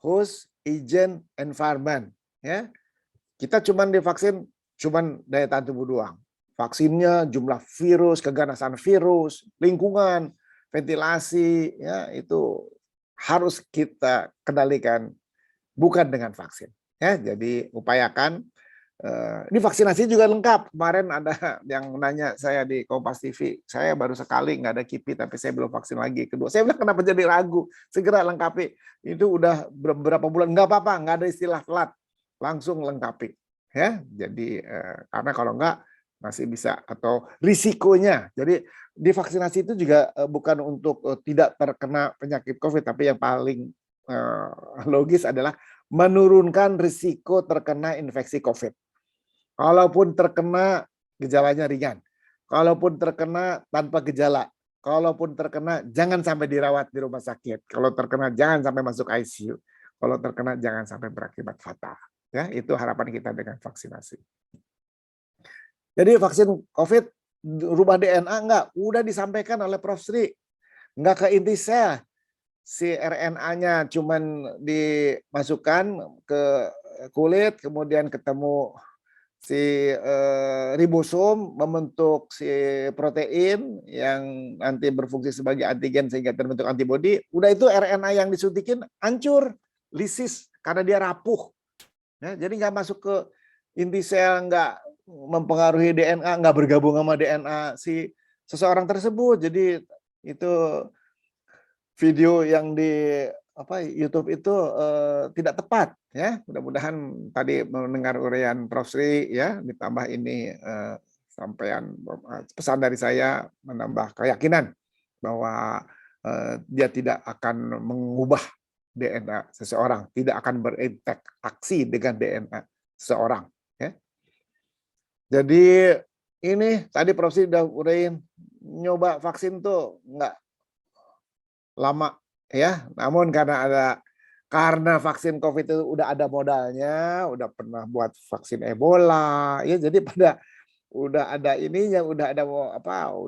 host, agent, environment. Ya, kita cuman divaksin cuman daya tahan tubuh doang. Vaksinnya, jumlah virus, keganasan virus, lingkungan, ventilasi, ya itu harus kita kendalikan bukan dengan vaksin. Ya, jadi upayakan. Ini vaksinasi juga lengkap. Kemarin ada yang nanya saya di Kompas TV, saya baru sekali nggak ada KIPI tapi saya belum vaksin lagi. Kedua, saya bilang kenapa jadi ragu? Segera lengkapi. Itu udah beberapa bulan, nggak apa-apa, nggak ada istilah telat. Langsung lengkapi ya. Jadi karena kalau enggak masih bisa atau risikonya. Jadi divaksinasi itu juga bukan untuk tidak terkena penyakit COVID, tapi yang paling logis adalah menurunkan risiko terkena infeksi COVID. Kalaupun terkena, gejalanya ringan. Kalaupun terkena tanpa gejala. Kalaupun terkena, jangan sampai dirawat di rumah sakit. Kalau terkena, jangan sampai masuk ICU. Kalau terkena, jangan sampai berakibat fatal. Ya, itu harapan kita dengan vaksinasi. Jadi vaksin COVID rubah DNA enggak? Udah disampaikan oleh Prof. Sri. Enggak ke inti sel. Si RNA-nya cuman dimasukkan ke kulit, kemudian ketemu si ribosom membentuk si protein yang nanti berfungsi sebagai antigen sehingga terbentuk antibodi. Udah itu RNA yang disuntikin hancur, lisis karena dia rapuh. Ya, jadi nggak masuk ke inti sel, nggak mempengaruhi DNA, nggak bergabung sama DNA si seseorang tersebut. Jadi itu video yang di YouTube itu tidak tepat ya. Mudah-mudahan tadi mendengar uraian Prof. Sri ya, ditambah ini sampaian pesan dari saya menambah keyakinan bahwa dia tidak akan mengubah DNA seseorang, tidak akan berinteraksi dengan DNA seseorang ya. Jadi ini tadi Prof. Sri udah uraiin, nyoba vaksin tuh nggak lama ya, namun karena vaksin COVID itu udah ada modalnya, udah pernah buat vaksin Ebola, ya jadi udah ada ininya, udah ada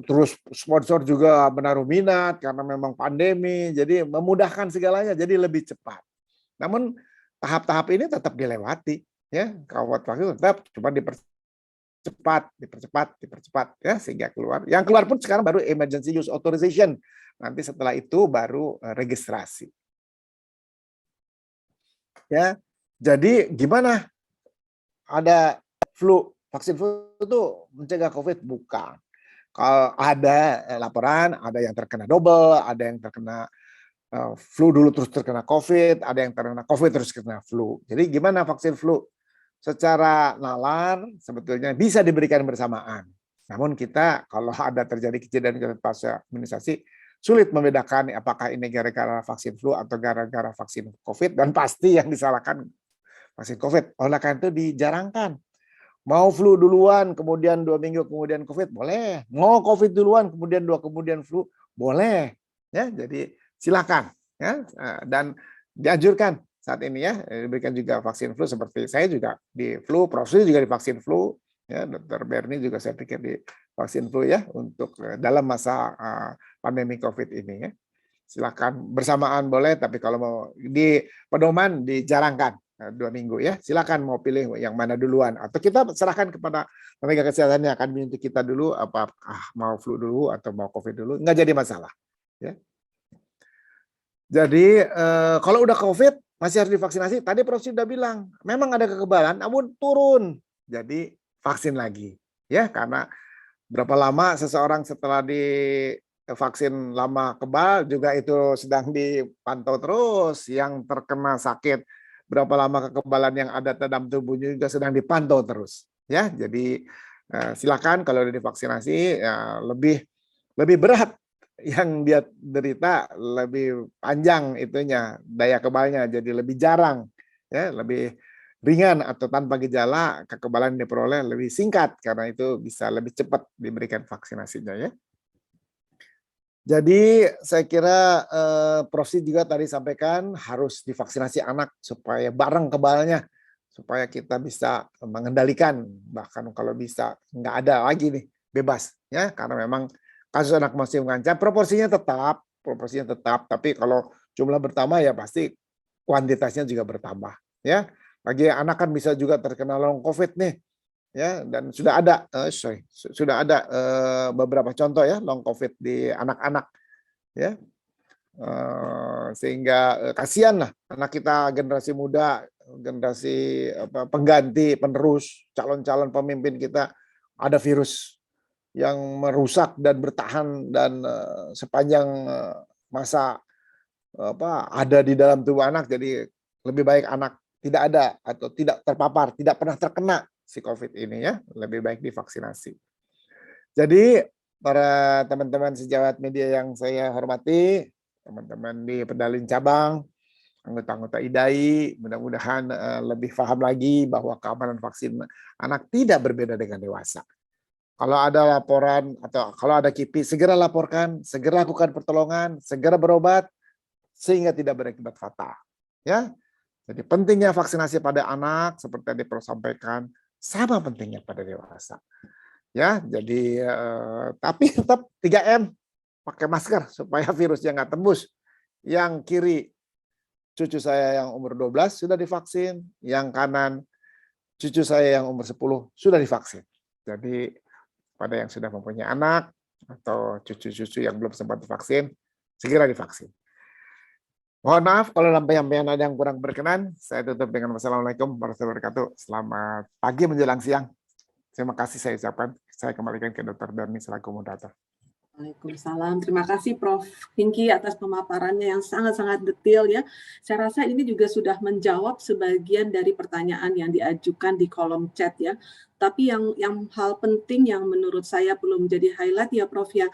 terus sponsor juga menaruh minat karena memang pandemi, jadi memudahkan segalanya, jadi lebih cepat. Namun tahap-tahap ini tetap dilewati, ya, kawat vaksin tetap cuma dipercepat, ya sehingga keluar. Yang keluar pun sekarang baru emergency use authorization. Nanti setelah itu baru registrasi. Ya, jadi gimana? Ada flu, vaksin flu itu mencegah COVID? Bukan. Kalau ada laporan, ada yang terkena double, ada yang terkena flu dulu terus terkena COVID, ada yang terkena COVID terus terkena flu. Jadi gimana vaksin flu? Secara nalar sebetulnya bisa diberikan bersamaan. Namun kita kalau ada terjadi kejadian pasca imunisasi, sulit membedakan apakah ini gara-gara vaksin flu atau gara-gara vaksin COVID, dan pasti yang disalahkan vaksin COVID. Oleh karena itu dijarangkan. Mau flu duluan, kemudian 2 minggu kemudian COVID, boleh. Mau COVID duluan, kemudian 2 kemudian flu, boleh. Ya, jadi silakan. Ya, dan dianjurkan saat ini ya, diberikan juga vaksin flu seperti saya juga di flu, Prof. juga divaksin flu. Ya, Dr. Berni juga saya pikir di vaksin flu ya untuk dalam masa pandemi COVID ini ya. Silakan bersamaan boleh, tapi kalau mau di pedoman dijarangkan 2 minggu ya. Silakan mau pilih yang mana duluan, atau kita serahkan kepada tenaga kesehatan yang akan menyuntik kita dulu, apakah mau flu dulu atau mau COVID dulu, nggak jadi masalah ya. Jadi kalau udah COVID masih harus divaksinasi. Tadi Prof. sudah bilang memang ada kekebalan, namun turun. Jadi vaksin lagi ya, karena berapa lama seseorang setelah divaksin lama kebal juga itu sedang dipantau terus. Yang terkena sakit berapa lama kekebalan yang ada dalam tubuhnya juga sedang dipantau terus ya. Jadi silakan kalau udah divaksinasi ya, lebih berat yang dia derita, lebih panjang itunya daya kebalnya, jadi lebih jarang ya, lebih ringan atau tanpa gejala, kekebalan diperoleh lebih singkat karena itu bisa lebih cepat diberikan vaksinasinya ya. Jadi saya kira Prof. juga tadi sampaikan harus divaksinasi anak supaya bareng kebalnya, supaya kita bisa mengendalikan, bahkan kalau bisa nggak ada lagi nih bebas ya, karena memang kasus anak masih mengancam. Proporsinya tetap, tapi kalau jumlah bertambah ya pasti kuantitasnya juga bertambah ya. Bagi anak kan bisa juga terkena long COVID nih, ya, dan sudah ada beberapa contoh ya long COVID di anak-anak, ya, sehingga kasihan lah anak kita, generasi muda, generasi pengganti, penerus, calon-calon pemimpin kita, ada virus yang merusak dan bertahan dan sepanjang masa ada di dalam tubuh anak. Jadi lebih baik anak tidak ada atau tidak terpapar, tidak pernah terkena si COVID ini ya, lebih baik divaksinasi. Jadi para teman-teman sejawat media yang saya hormati, teman-teman di Pedalin Cabang, anggota-anggota IDAI mudah-mudahan lebih paham lagi bahwa keamanan vaksin anak tidak berbeda dengan dewasa. Kalau ada laporan atau kalau ada KIPI, segera laporkan, segera lakukan pertolongan, segera berobat sehingga tidak berakibat fatal. Ya, jadi pentingnya vaksinasi pada anak seperti yang Prof sampaikan sama pentingnya pada dewasa. Ya, jadi tapi tetap 3M, pakai masker supaya virusnya nggak tembus. Yang kiri cucu saya yang umur 12 sudah divaksin, yang kanan cucu saya yang umur 10 sudah divaksin. Jadi pada yang sudah mempunyai anak atau cucu-cucu yang belum sempat divaksin, segera divaksin. Mohon maaf kalau penyampaian ada yang kurang berkenan. Saya tutup dengan wassalamualaikum warahmatullahi wabarakatuh. Selamat pagi menjelang siang. Terima kasih saya ucapkan. Saya kembalikan ke Dr. Berni selaku moderator. Waalaikumsalam. Terima kasih Prof. Hingki atas pemaparannya yang sangat-sangat detail ya. Saya rasa ini juga sudah menjawab sebagian dari pertanyaan yang diajukan di kolom chat ya. Tapi yang hal penting yang menurut saya belum jadi highlight ya Prof ya,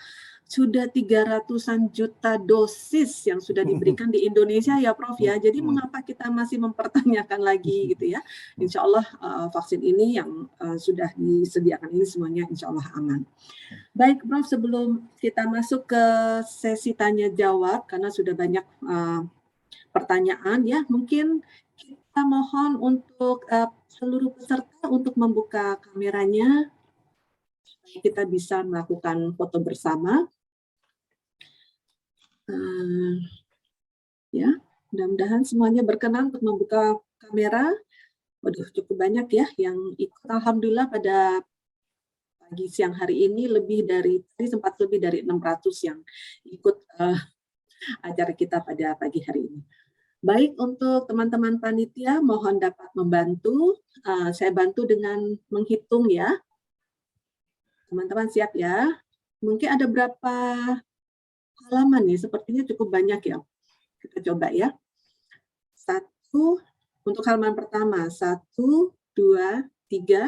sudah 300-an juta dosis yang sudah diberikan di Indonesia ya Prof ya. Jadi mengapa kita masih mempertanyakan lagi gitu ya. Insya Allah vaksin ini yang sudah disediakan ini semuanya insya Allah aman. Baik Prof, sebelum kita masuk ke sesi tanya jawab karena sudah banyak pertanyaan ya, mungkin kita mohon untuk seluruh peserta untuk membuka kameranya supaya kita bisa melakukan foto bersama. Ya, mudah-mudahan semuanya berkenan untuk membuka kamera. Waduh, cukup banyak ya yang ikut. Alhamdulillah pada pagi siang hari ini sempat lebih dari 600 yang ikut acara kita pada pagi hari ini. Baik, untuk teman-teman panitia mohon dapat membantu. Saya bantu dengan menghitung ya. Teman-teman siap ya? Mungkin ada berapa halaman nih? Sepertinya cukup banyak ya. Kita coba ya. 1, untuk halaman pertama. 1, 2, 3.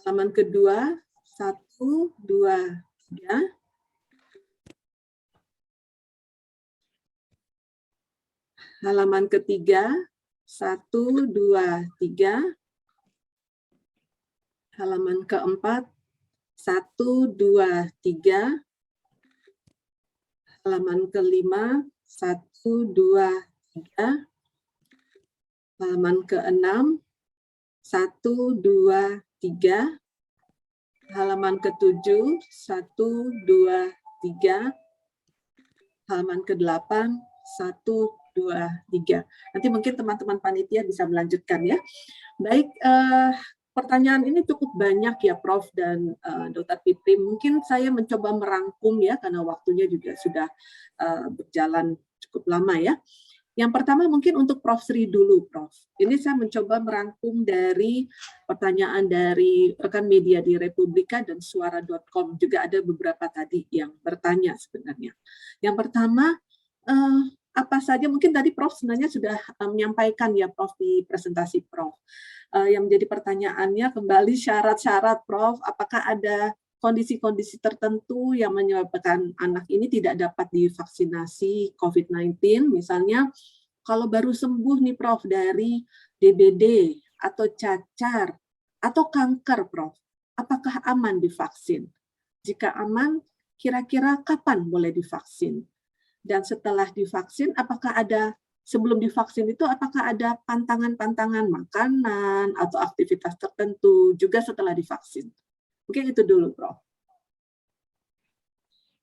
Halaman kedua, 1, 2, 3. Halaman ketiga, 1, 2, 3. Halaman keempat, 1, 2, 3. Halaman kelima, 1, 2, 3. Halaman keenam, 1, 2, 3. Halaman ke-7, 1, 2, 3. Halaman ke-8, 1, 2, 3. Nanti mungkin teman-teman panitia bisa melanjutkan ya. Baik, pertanyaan ini cukup banyak ya Prof dan Dr. Piprim. Mungkin saya mencoba merangkum ya, karena waktunya juga sudah berjalan cukup lama ya. Yang pertama mungkin untuk Prof Sri dulu, Prof. Ini saya mencoba merangkum dari pertanyaan dari rekan media di Republika dan Suara.com. Juga ada beberapa tadi yang bertanya sebenarnya. Yang pertama, apa saja, mungkin tadi Prof sebenarnya sudah menyampaikan ya Prof di presentasi Prof. Yang menjadi pertanyaannya kembali syarat-syarat Prof, apakah ada kondisi-kondisi tertentu yang menyebabkan anak ini tidak dapat divaksinasi COVID-19, misalnya kalau baru sembuh nih Prof dari DBD atau cacar atau kanker Prof, apakah aman divaksin? Jika aman, kira-kira kapan boleh divaksin? Dan setelah divaksin, apakah ada, sebelum divaksin itu apakah ada pantangan-pantangan makanan atau aktivitas tertentu juga setelah divaksin? Mungkin itu dulu, Prof.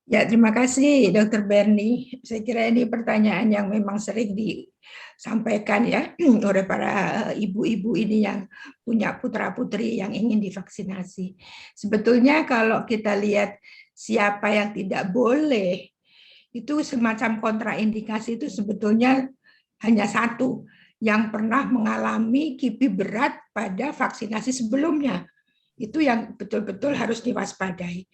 Ya, terima kasih Dr. Berni. Saya kira ini pertanyaan yang memang sering disampaikan ya oleh para ibu-ibu ini yang punya putra-putri yang ingin divaksinasi. Sebetulnya kalau kita lihat siapa yang tidak boleh, itu semacam kontraindikasi itu sebetulnya hanya satu, yang pernah mengalami KIPI berat pada vaksinasi sebelumnya. Itu yang betul-betul harus diwaspadai.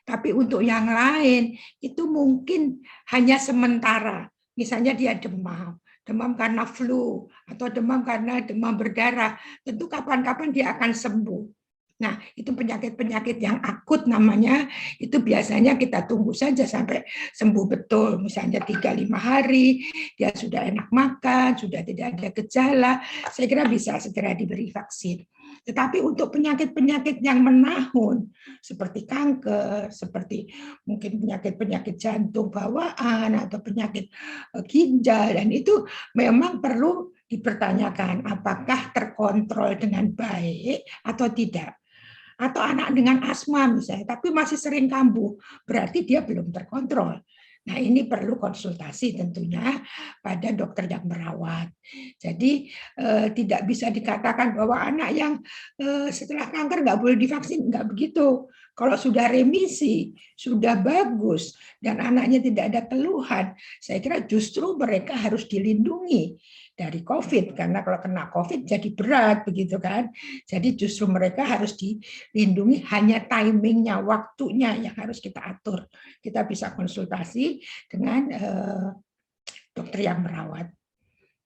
Tapi untuk yang lain, itu mungkin hanya sementara. Misalnya dia demam karena flu, atau demam karena demam berdarah. Tentu kapan-kapan dia akan sembuh. Nah, itu penyakit-penyakit yang akut namanya, itu biasanya kita tunggu saja sampai sembuh betul. Misalnya 3-5 hari, dia sudah enak makan, sudah tidak ada gejala, saya kira bisa segera diberi vaksin. Tetapi untuk penyakit-penyakit yang menahun, seperti kanker, seperti mungkin penyakit-penyakit jantung bawaan, atau penyakit ginjal, dan itu memang perlu dipertanyakan apakah terkontrol dengan baik atau tidak. Atau anak dengan asma misalnya, tapi masih sering kambuh, berarti dia belum terkontrol. Nah, ini perlu konsultasi tentunya pada dokter yang merawat. Jadi tidak bisa dikatakan bahwa anak yang setelah kanker nggak boleh divaksin, nggak begitu. Kalau sudah remisi, sudah bagus, dan anaknya tidak ada keluhan, saya kira justru mereka harus dilindungi dari COVID, karena kalau kena COVID jadi berat, begitu kan. Jadi justru mereka harus dilindungi, hanya timingnya, waktunya yang harus kita atur. Kita bisa konsultasi dengan dokter yang merawat.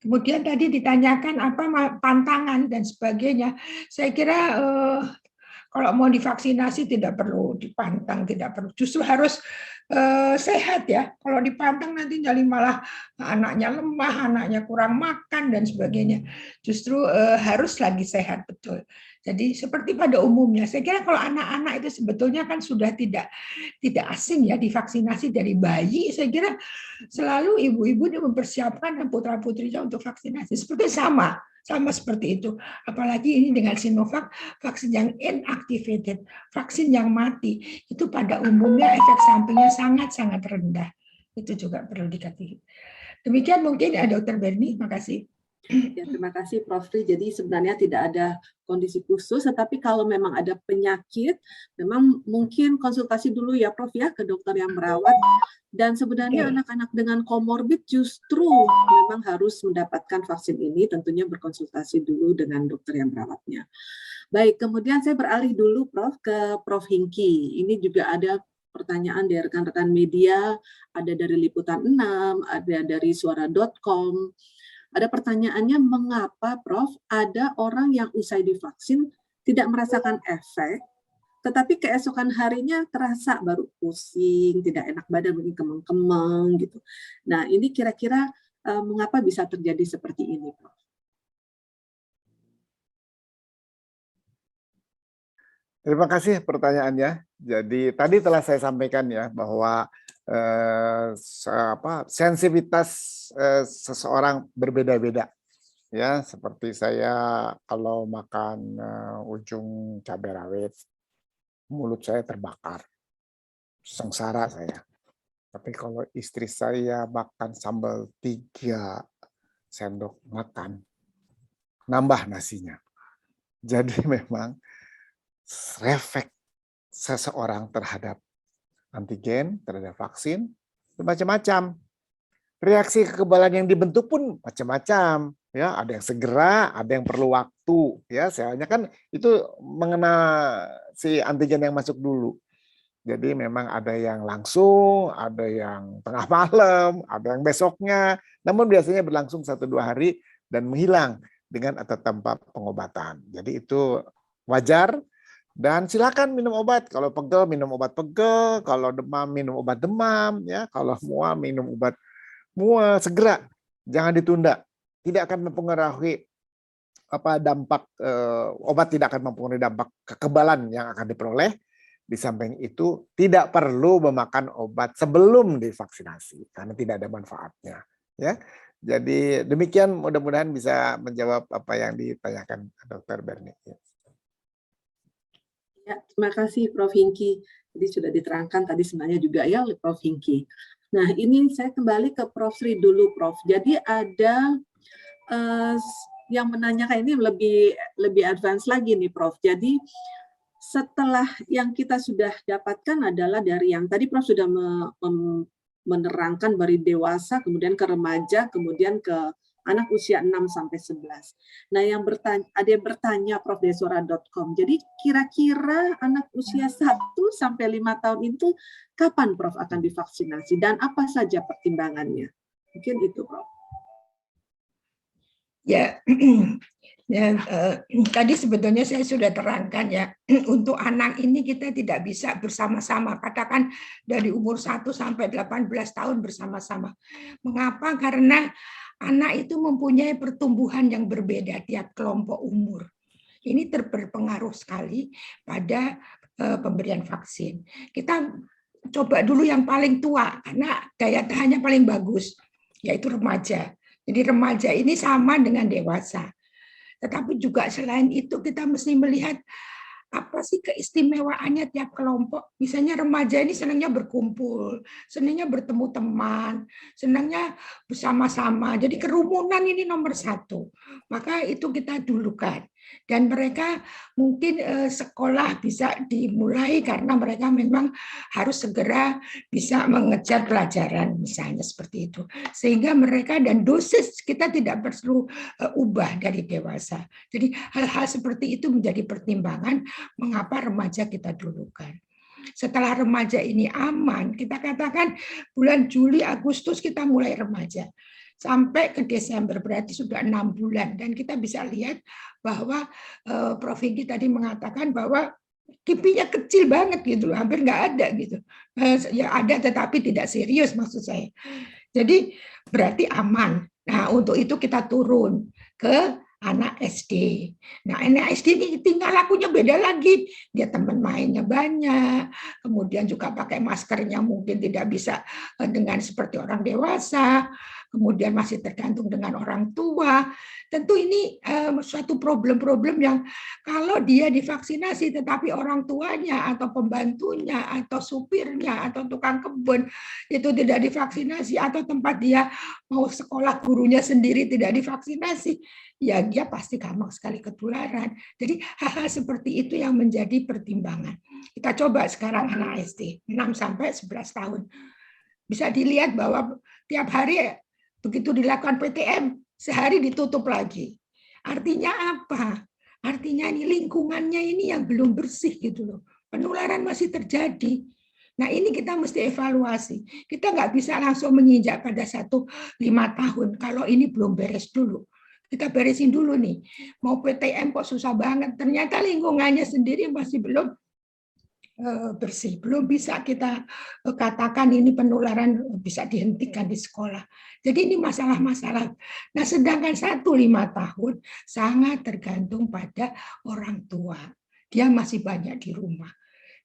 Kemudian tadi ditanyakan apa pantangan dan sebagainya. Saya kira kalau mau divaksinasi tidak perlu dipantang, tidak perlu. Justru harus sehat ya. Kalau dipantang nanti jadi malah anaknya lemah, anaknya kurang makan dan sebagainya. Justru harus lagi sehat betul. Jadi seperti pada umumnya, saya kira kalau anak-anak itu sebetulnya kan sudah tidak asing ya divaksinasi dari bayi. Saya kira selalu ibu-ibu mempersiapkan putra-putrinya untuk vaksinasi. Seperti sama seperti itu. Apalagi ini dengan Sinovac, vaksin yang inactivated, vaksin yang mati, itu pada umumnya efek sampingnya sangat-sangat rendah. Itu juga perlu diketahui. Demikian mungkin ya Dr. Bernie, makasih. Ya, terima kasih Prof. Tri. Jadi sebenarnya tidak ada kondisi khusus, tetapi kalau memang ada penyakit, memang mungkin konsultasi dulu ya Prof ya ke dokter yang merawat. Dan sebenarnya anak-anak dengan komorbid justru memang harus mendapatkan vaksin ini, tentunya berkonsultasi dulu dengan dokter yang merawatnya. Baik, kemudian saya beralih dulu Prof ke Prof Hingki. Ini juga ada pertanyaan dari rekan-rekan media, ada dari Liputan 6, ada dari suara.com. Ada pertanyaannya, mengapa Prof ada orang yang usai divaksin tidak merasakan efek, tetapi keesokan harinya terasa baru pusing, tidak enak badan, mungkin kemeng-kemeng gitu. Nah, ini kira-kira mengapa bisa terjadi seperti ini, Prof? Terima kasih pertanyaannya. Jadi tadi telah saya sampaikan ya bahwa sensitivitas seseorang berbeda-beda. Ya, seperti saya kalau makan ujung cabai rawit, mulut saya terbakar, sengsara saya. Tapi kalau istri saya makan sambal 3 sendok makan, nambah nasinya. Jadi memang refleks seseorang terhadap antigen, terhadap vaksin, macam-macam. Reaksi kekebalan yang dibentuk pun macam-macam. Ya, ada yang segera, ada yang perlu waktu. Ya, soalnya kan itu mengenal si antigen yang masuk dulu. Jadi memang ada yang langsung, ada yang tengah malam, ada yang besoknya. Namun biasanya berlangsung 1-2 hari dan menghilang dengan atau tanpa pengobatan. Jadi itu wajar. Dan silakan minum obat. Kalau pegel minum obat pegel, kalau demam minum obat demam, ya. Kalau mual minum obat mual, segera, jangan ditunda. Tidak akan mempengaruhi dampak obat, tidak akan mempengaruhi dampak kekebalan yang akan diperoleh. Di samping itu tidak perlu memakan obat sebelum divaksinasi karena tidak ada manfaatnya, ya. Jadi demikian, mudah-mudahan bisa menjawab apa yang ditanyakan Dr. Bernie. Ya, terima kasih Prof Hingki. Jadi sudah diterangkan tadi sebenarnya juga ya oleh Prof Hingki. Nah, ini saya kembali ke Prof Sri dulu, Prof. Jadi ada yang menanyakan ini lebih advance lagi nih, Prof. Jadi setelah yang kita sudah dapatkan adalah dari yang tadi Prof sudah menerangkan dari dewasa, kemudian ke remaja, kemudian ke anak usia 6-11. Nah, ada yang bertanya Prof di suara.com. Jadi kira-kira anak usia 1-5 tahun itu kapan Prof akan divaksinasi dan apa saja pertimbangannya? Mungkin itu, Prof. Ya, ya tadi sebetulnya saya sudah terangkan ya, untuk anak ini kita tidak bisa bersama-sama, katakan dari umur 1 sampai 18 tahun bersama-sama. Mengapa? Karena anak itu mempunyai pertumbuhan yang berbeda tiap kelompok umur. Ini berpengaruh sekali pada pemberian vaksin. Kita coba dulu yang paling tua, karena daya tahannya paling bagus, yaitu remaja. Jadi remaja ini sama dengan dewasa. Tetapi juga selain itu kita mesti melihat apa sih keistimewaannya tiap kelompok. Misalnya remaja ini senangnya berkumpul, senangnya bertemu teman, senangnya bersama-sama. Jadi kerumunan ini nomor 1. Maka itu kita dulukan. Dan mereka mungkin sekolah bisa dimulai karena mereka memang harus segera bisa mengejar pelajaran, misalnya seperti itu. Sehingga mereka dan dosis kita tidak perlu ubah dari dewasa. Jadi hal-hal seperti itu menjadi pertimbangan mengapa remaja kita dulukan. Setelah remaja ini aman, kita katakan bulan Juli, Agustus kita mulai remaja. Sampai ke Desember, berarti sudah 6 bulan. Dan kita bisa lihat bahwa Prof. Vicky tadi mengatakan bahwa kipinya kecil banget gitu loh, hampir nggak ada gitu. Ya ada tetapi tidak serius maksud saya. Jadi berarti aman. Nah untuk itu kita turun ke anak SD. Nah, anak SD ini tinggal lakunya beda lagi. Dia teman mainnya banyak, kemudian juga pakai maskernya mungkin tidak bisa dengan seperti orang dewasa, kemudian masih tergantung dengan orang tua. Tentu ini suatu problem-problem yang kalau dia divaksinasi tetapi orang tuanya atau pembantunya atau supirnya atau tukang kebun itu tidak divaksinasi atau tempat dia mau sekolah gurunya sendiri tidak divaksinasi, ya dia pasti gampang sekali ketularan. Jadi hal-hal seperti itu yang menjadi pertimbangan. Kita coba sekarang anak SD 6 sampai 11 tahun. Bisa dilihat bahwa tiap hari begitu dilakukan PTM, sehari ditutup lagi. Artinya apa? Artinya ini lingkungannya ini yang belum bersih gitu loh. Penularan masih terjadi. Nah ini kita mesti evaluasi. Kita nggak bisa langsung menginjak pada 1 5 tahun kalau ini belum beres dulu. Kita beresin dulu nih. Mau PTM kok susah banget. Ternyata lingkungannya sendiri masih belum bersih. Belum bisa kita katakan ini penularan bisa dihentikan di sekolah. Jadi ini masalah-masalah. Nah sedangkan 1 5 tahun sangat tergantung pada orang tua. Dia masih banyak di rumah.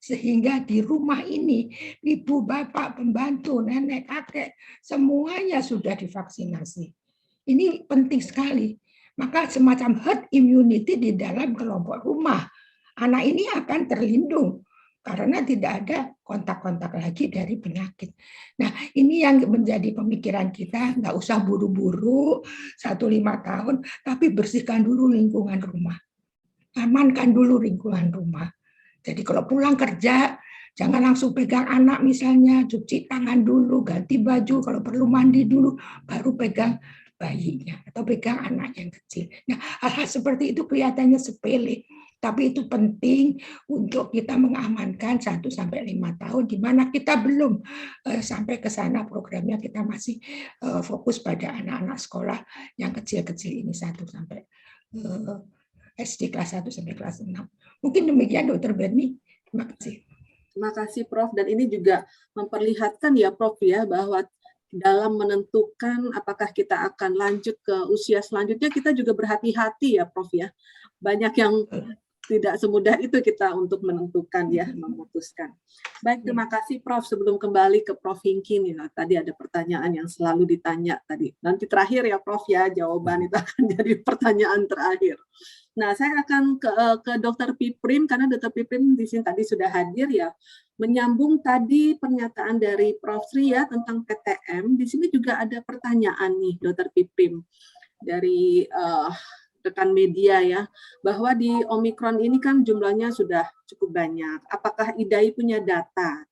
Sehingga di rumah ini ibu, bapak, pembantu, nenek, kakek semuanya sudah divaksinasi. Ini penting sekali. Maka semacam herd immunity di dalam kelompok rumah. Anak ini akan terlindung karena tidak ada kontak-kontak lagi dari penyakit. Nah, ini yang menjadi pemikiran kita, nggak usah buru-buru 1 5 tahun, tapi bersihkan dulu lingkungan rumah. Amankan dulu lingkungan rumah. Jadi kalau pulang kerja, jangan langsung pegang anak misalnya, cuci tangan dulu, ganti baju, kalau perlu mandi dulu, baru pegang bayinya atau pegang anak yang kecil. Nah, hal-hal seperti itu kelihatannya sepele, tapi itu penting untuk kita mengamankan 1 sampai 5 tahun di mana kita belum sampai ke sana programnya, kita masih fokus pada anak-anak sekolah yang kecil-kecil ini 1 sampai SD kelas 1 sampai kelas 6. Mungkin demikian Dr. Berni. Terima kasih. Terima kasih Prof. Dan ini juga memperlihatkan ya Prof ya bahwa dalam menentukan apakah kita akan lanjut ke usia selanjutnya, kita juga berhati-hati ya Prof ya. Banyak yang tidak semudah itu kita untuk menentukan ya, memutuskan. Baik, terima kasih Prof. Sebelum kembali ke Prof. Hinky nih, tadi ada pertanyaan yang selalu ditanya tadi. Nanti terakhir ya Prof ya, jawaban itu akan jadi pertanyaan terakhir. Nah, saya akan ke Dr. Piprim, karena Dr. Piprim di sini tadi sudah hadir ya. Menyambung tadi pernyataan dari Prof. Sri ya tentang PTM, di sini juga ada pertanyaan nih Dr. Piprim dari rekan media ya, bahwa di Omikron ini kan jumlahnya sudah cukup banyak. Apakah IDAI punya data?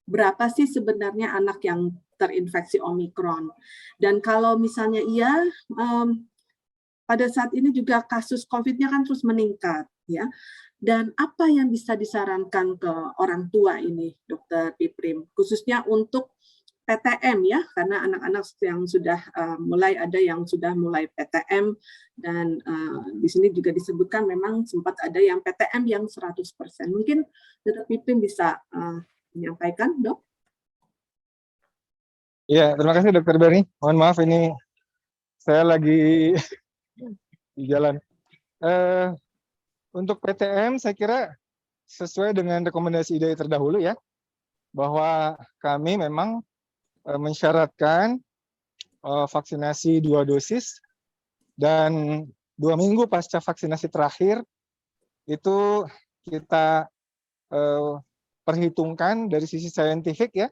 Berapa sih sebenarnya anak yang terinfeksi Omikron? Dan kalau misalnya iya, pada saat ini juga kasus COVID-nya kan terus meningkat, ya. Dan apa yang bisa disarankan ke orang tua ini, Dr. Piprim, khususnya untuk PTM ya, karena anak-anak yang sudah mulai ada yang sudah mulai PTM, dan di sini juga disebutkan memang sempat ada yang PTM yang 100%. Mungkin Dr. Pipin bisa menyampaikan, Dok? Iya, terima kasih Dr. Berni. Mohon maaf ini saya lagi di jalan. Untuk PTM saya kira sesuai dengan rekomendasi IDAI terdahulu ya, bahwa kami memang mensyaratkan vaksinasi 2 dosis, dan 2 minggu pasca vaksinasi terakhir itu kita perhitungkan dari sisi saintifik ya.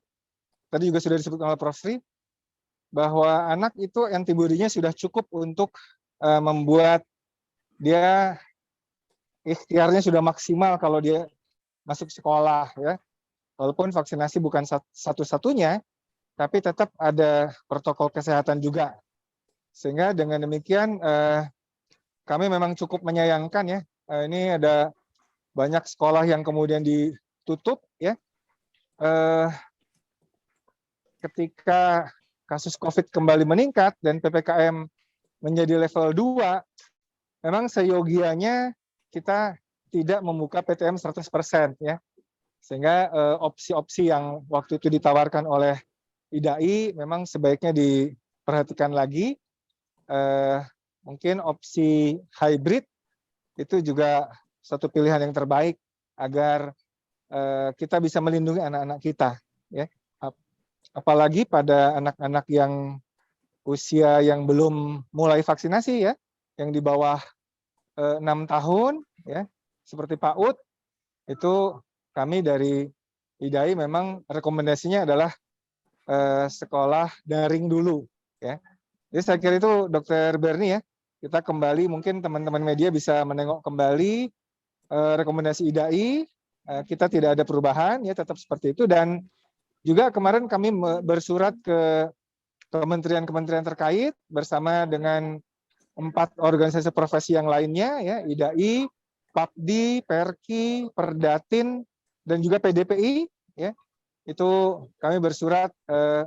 Tadi juga sudah disebutkan oleh Prof. Sri, bahwa anak itu antibodinya sudah cukup untuk membuat dia ikhtiarnya sudah maksimal kalau dia masuk sekolah ya. Walaupun vaksinasi bukan satu-satunya, tapi tetap ada protokol kesehatan juga. Sehingga dengan demikian kami memang cukup menyayangkan ya. Ini ada banyak sekolah yang kemudian ditutup ya. Ketika kasus COVID kembali meningkat dan PPKM menjadi level 2, memang seyogianya kita tidak membuka PTM 100% ya. Sehingga opsi-opsi yang waktu itu ditawarkan oleh IDAI memang sebaiknya diperhatikan lagi. Mungkin opsi hybrid itu juga satu pilihan yang terbaik agar kita bisa melindungi anak-anak kita ya. Apalagi pada anak-anak yang usia yang belum mulai vaksinasi ya, yang di bawah 6 tahun ya, seperti PAUD, itu kami dari IDAI memang rekomendasinya adalah sekolah daring dulu ya. Jadi saya kira itu Dr. Berni ya, kita kembali mungkin teman-teman media bisa menengok kembali rekomendasi IDAI, kita tidak ada perubahan ya, tetap seperti itu. Dan juga kemarin kami bersurat ke kementerian-kementerian terkait bersama dengan 4 organisasi profesi yang lainnya ya, IDAI, PAPDI, PERKI, Perdatin, dan juga PDPI ya. Itu kami bersurat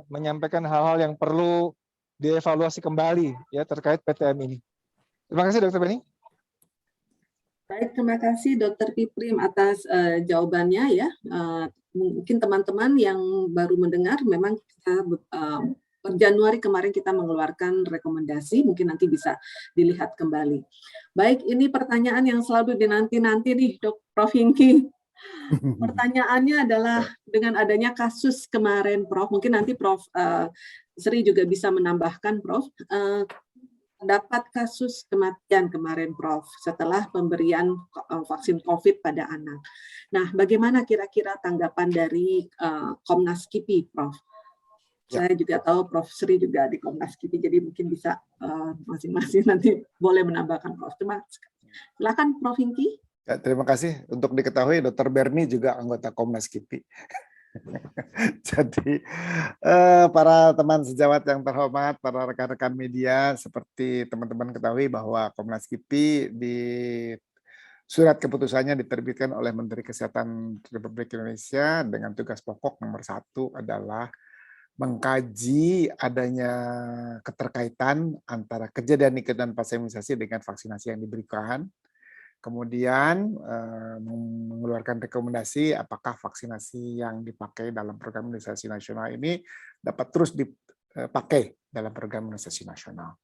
menyampaikan hal-hal yang perlu dievaluasi kembali ya terkait PTM ini. Terima kasih Dr. Beni. Baik, terima kasih Dr. Piprim atas jawabannya ya. Mungkin teman-teman yang baru mendengar, memang kita per Januari kemarin kita mengeluarkan rekomendasi, mungkin nanti bisa dilihat kembali. Baik, ini pertanyaan yang selalu dinanti-nanti nih, Prof. Hingki. Pertanyaannya adalah dengan adanya kasus kemarin, Prof. Mungkin nanti Prof. Sri juga bisa menambahkan, Prof. Terdapat kasus kematian kemarin, Prof. Setelah pemberian vaksin COVID pada anak. Nah, bagaimana kira-kira tanggapan dari Komnas KIPI, Prof? Ya. Saya juga tahu Prof. Sri juga di Komnas KIPI, jadi mungkin bisa masing-masing nanti boleh menambahkan, Prof. Silakan, Prof. Hingki. Ya, terima kasih. Untuk diketahui, Dr. Berni juga anggota Komnas KIPI. Jadi para teman sejawat yang terhormat, para rekan-rekan media, seperti teman-teman ketahui bahwa Komnas KIPI di surat keputusannya diterbitkan oleh Menteri Kesehatan Republik Indonesia dengan tugas pokok nomor 1 adalah mengkaji adanya keterkaitan antara kejadian ikutan pasca imunisasi dengan vaksinasi yang diberikan. Kemudian mengeluarkan rekomendasi apakah vaksinasi yang dipakai dalam program imunisasi nasional ini dapat terus dipakai dalam program imunisasi nasional.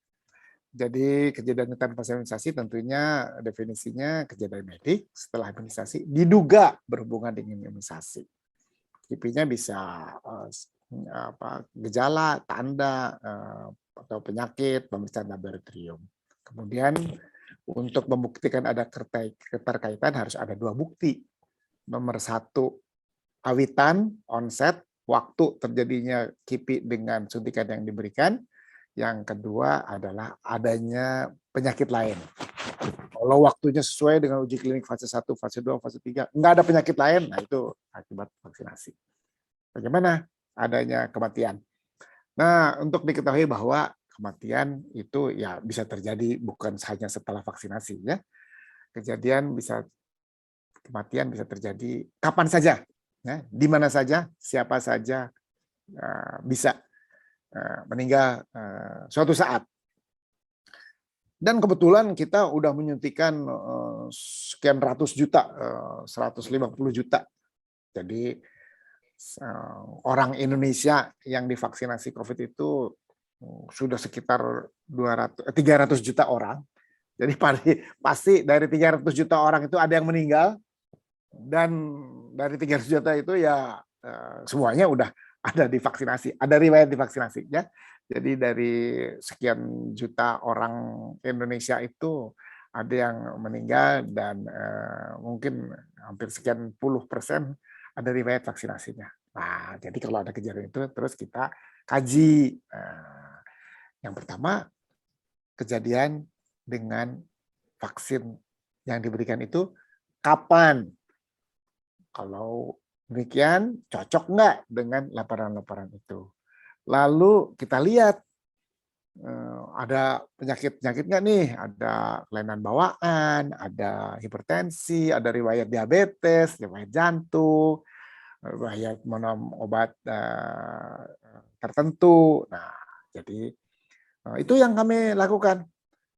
Jadi kejadian ikutan pasca imunisasi tentunya definisinya kejadian medik setelah imunisasi diduga berhubungan dengan imunisasi. KIPI-nya bisa gejala, tanda, atau penyakit, pemeriksaan laboratorium. Kemudian untuk membuktikan ada keterkaitan harus ada 2 bukti. Nomor 1, awitan, onset, waktu terjadinya KIPI dengan suntikan yang diberikan. Yang kedua adalah adanya penyakit lain. Kalau waktunya sesuai dengan uji klinik fase 1, fase 2, fase 3, nggak ada penyakit lain, nah itu akibat vaksinasi. Bagaimana adanya kematian? Nah, untuk diketahui bahwa kematian itu ya bisa terjadi bukan hanya setelah vaksinasi ya. Kematian bisa terjadi kapan saja, ya, di mana saja, siapa saja, bisa meninggal suatu saat. Dan kebetulan kita udah menyuntikkan sekian ratus juta, 150 juta. Jadi orang Indonesia yang divaksinasi COVID itu sudah sekitar 300 juta orang. Jadi pasti dari 300 juta orang itu ada yang meninggal, dan dari 300 juta itu ya semuanya udah ada divaksinasi, ada riwayat divaksinasi ya. Jadi dari sekian juta orang Indonesia itu ada yang meninggal, dan mungkin hampir sekian % ada riwayat vaksinasinya. Nah, jadi kalau ada kejadian itu terus kita kaji. Yang pertama, kejadian dengan vaksin yang diberikan itu kapan? Kalau demikian, cocok nggak dengan laporan-laporan itu? Lalu kita lihat ada penyakit-penyakit nggak nih? Ada kelainan bawaan, ada hipertensi, ada riwayat diabetes, riwayat jantung, riwayat minum obat tertentu. Nah, jadi itu yang kami lakukan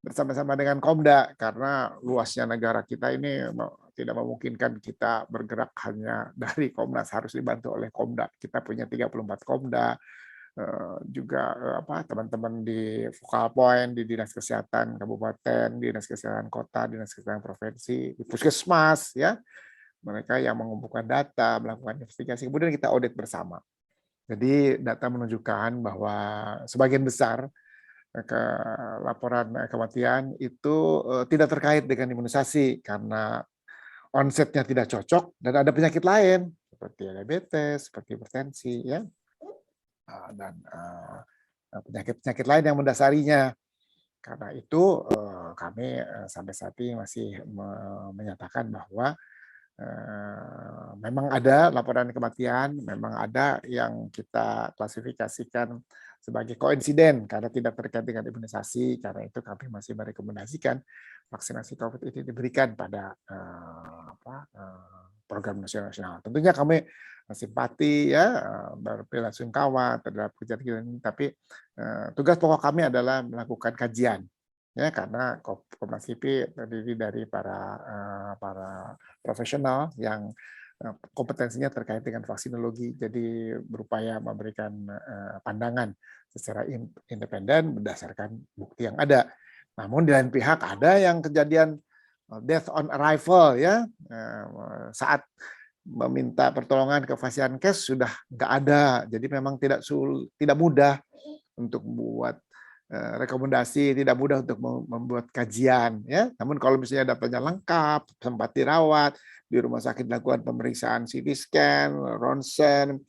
bersama-sama dengan Komda, karena luasnya negara kita ini tidak memungkinkan kita bergerak hanya dari Komnas, harus dibantu oleh Komda. Kita punya 34 Komda, juga teman-teman di Focal Point, di Dinas Kesehatan Kabupaten, Dinas Kesehatan Kota, Dinas Kesehatan Provinsi, di Puskesmas, ya, mereka yang mengumpulkan data, melakukan investigasi, kemudian kita audit bersama. Jadi data menunjukkan bahwa sebagian besar laporan kematian itu tidak terkait dengan imunisasi, karena onsetnya tidak cocok dan ada penyakit lain seperti diabetes, seperti hipertensi, ya, dan penyakit-penyakit lain yang mendasarinya. Karena itu kami sampai saat ini masih menyatakan bahwa memang ada laporan kematian, memang ada yang kita klasifikasikan sebagai koinsiden karena tidak terkait dengan imunisasi. Karena itu kami masih merekomendasikan vaksinasi COVID ini diberikan pada program nasional. Tentunya kami simpati, ya, berbelasungkawa terhadap kejadian ini, tapi tugas pokok kami adalah melakukan kajian, ya, karena Komnas KIPI terdiri dari para profesional yang kompetensinya terkait dengan vaksinologi, jadi berupaya memberikan pandangan secara independen berdasarkan bukti yang ada. Namun di lain pihak ada yang kejadian death on arrival, ya, saat meminta pertolongan ke Fasiankes sudah nggak ada, jadi memang tidak mudah untuk membuat rekomendasi, tidak mudah untuk membuat kajian, ya. Namun kalau misalnya datanya lengkap, sempat dirawat di rumah sakit, dilakukan pemeriksaan CT scan, ronsen,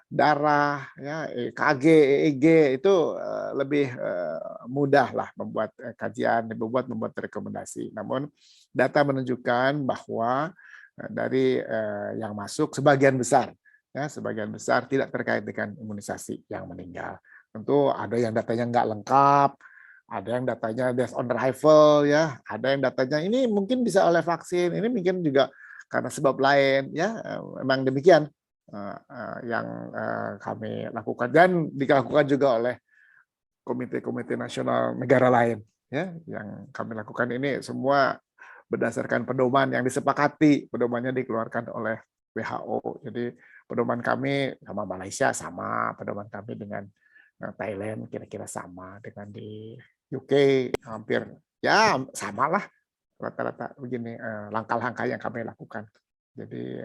darah, ya, EKG, EEG, itu lebih mudah lah membuat kajian, membuat rekomendasi. Namun data menunjukkan bahwa dari yang masuk sebagian besar tidak terkait dengan imunisasi yang meninggal. Tentu ada yang datanya nggak lengkap, ada yang datanya death on arrival, ya, ada yang datanya ini mungkin bisa oleh vaksin, ini mungkin juga karena sebab lain, ya. Memang demikian yang kami lakukan dan dilakukan juga oleh komite-komite nasional negara lain, ya, yang kami lakukan ini semua berdasarkan pedoman yang disepakati. Pedomannya dikeluarkan oleh WHO. Jadi pedoman kami sama Malaysia sama, pedoman kami dengan Thailand kira-kira sama, dengan di UK hampir ya sama lah rata-rata begini langkah-langkah yang kami lakukan. Jadi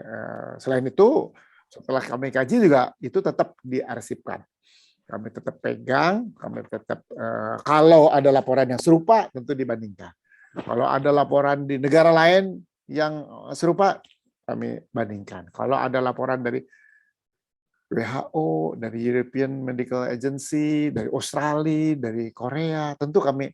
selain itu setelah kami kaji juga itu tetap diarsipkan. Kami tetap pegang, kami tetap kalau ada laporan yang serupa tentu dibandingkan. Kalau ada laporan di negara lain yang serupa, kami bandingkan. Kalau ada laporan dari WHO, dari European Medical Agency, dari Australia, dari Korea, tentu kami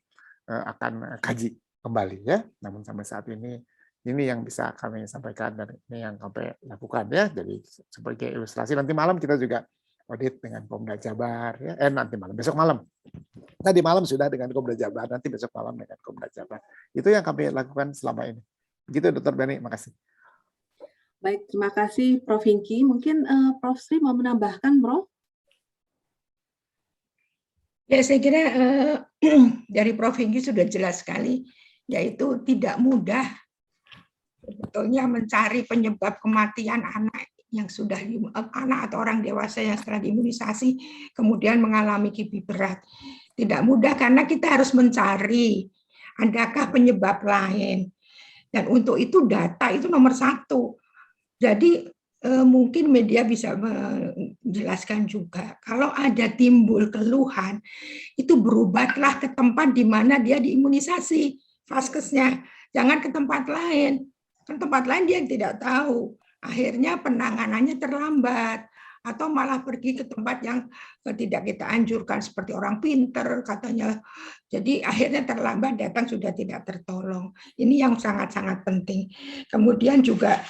akan kaji kembali, ya. Namun sampai saat ini yang bisa kami sampaikan dan ini yang kami lakukan, ya. Jadi sebagai ilustrasi, nanti malam kita juga audit dengan Komda Jabar, ya. Besok malam. Tadi malam sudah dengan Komda Jabar, nanti besok malam dengan Komda Jabar. Itu yang kami lakukan selama ini. Begitu, Dr. Benny, makasih. Baik, terima kasih Prof. Hingki. Mungkin Prof. Sri mau menambahkan, Bro? Ya, saya kira dari Prof. Hinggi sudah jelas sekali, yaitu tidak mudah sebetulnya mencari penyebab kematian anak yang sudah anak atau orang dewasa yang setelah diimunisasi kemudian mengalami KIPI berat. Tidak mudah karena kita harus mencari adakah penyebab lain. Dan untuk itu data itu nomor satu. Jadi mungkin media bisa menjelaskan juga kalau ada timbul keluhan itu berobatlah ke tempat di mana dia diimunisasi vaskesnya, jangan ke tempat lain. Ke tempat lain dia tidak tahu. Akhirnya penanganannya terlambat atau malah pergi ke tempat yang tidak kita anjurkan seperti orang pinter katanya. Jadi akhirnya terlambat, datang sudah tidak tertolong. Ini yang sangat-sangat penting. Kemudian juga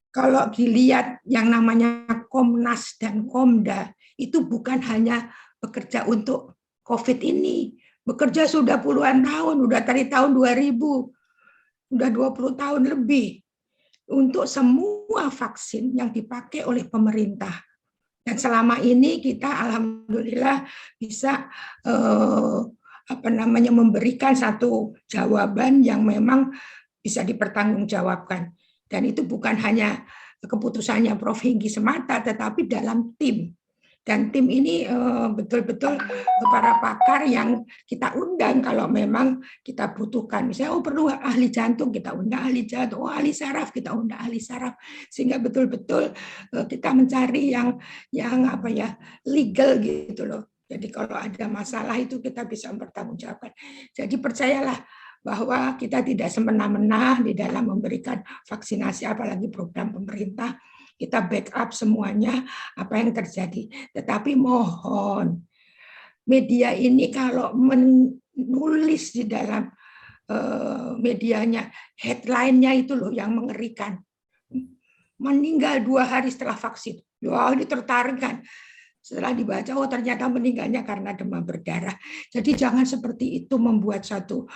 kalau dilihat yang namanya Komnas dan Komda itu bukan hanya bekerja untuk COVID ini, bekerja sudah puluhan tahun, udah dari tahun 2000, udah 20 tahun lebih untuk semua vaksin yang dipakai oleh pemerintah. Dan selama ini kita alhamdulillah bisa memberikan satu jawaban yang memang bisa dipertanggungjawabkan. Dan itu bukan hanya keputusannya Prof. Hinggi semata, tetapi dalam tim. Dan tim ini betul-betul para pakar yang kita undang kalau memang kita butuhkan. Misalnya, perlu ahli jantung, kita undang ahli jantung. Ahli saraf, kita undang ahli saraf. Sehingga betul-betul kita mencari yang legal gitu loh. Jadi kalau ada masalah itu kita bisa mempertanggungjawabkan. Jadi percayalah bahwa kita tidak semena-mena di dalam memberikan vaksinasi, apalagi program pemerintah. Kita backup semuanya apa yang terjadi. Tetapi mohon, media ini kalau menulis di dalam medianya, headline-nya itu loh yang mengerikan. Meninggal 2 hari setelah vaksin. Wah, ini tertarik kan. Setelah dibaca, oh ternyata meninggalnya karena demam berdarah. Jadi jangan seperti itu membuat satu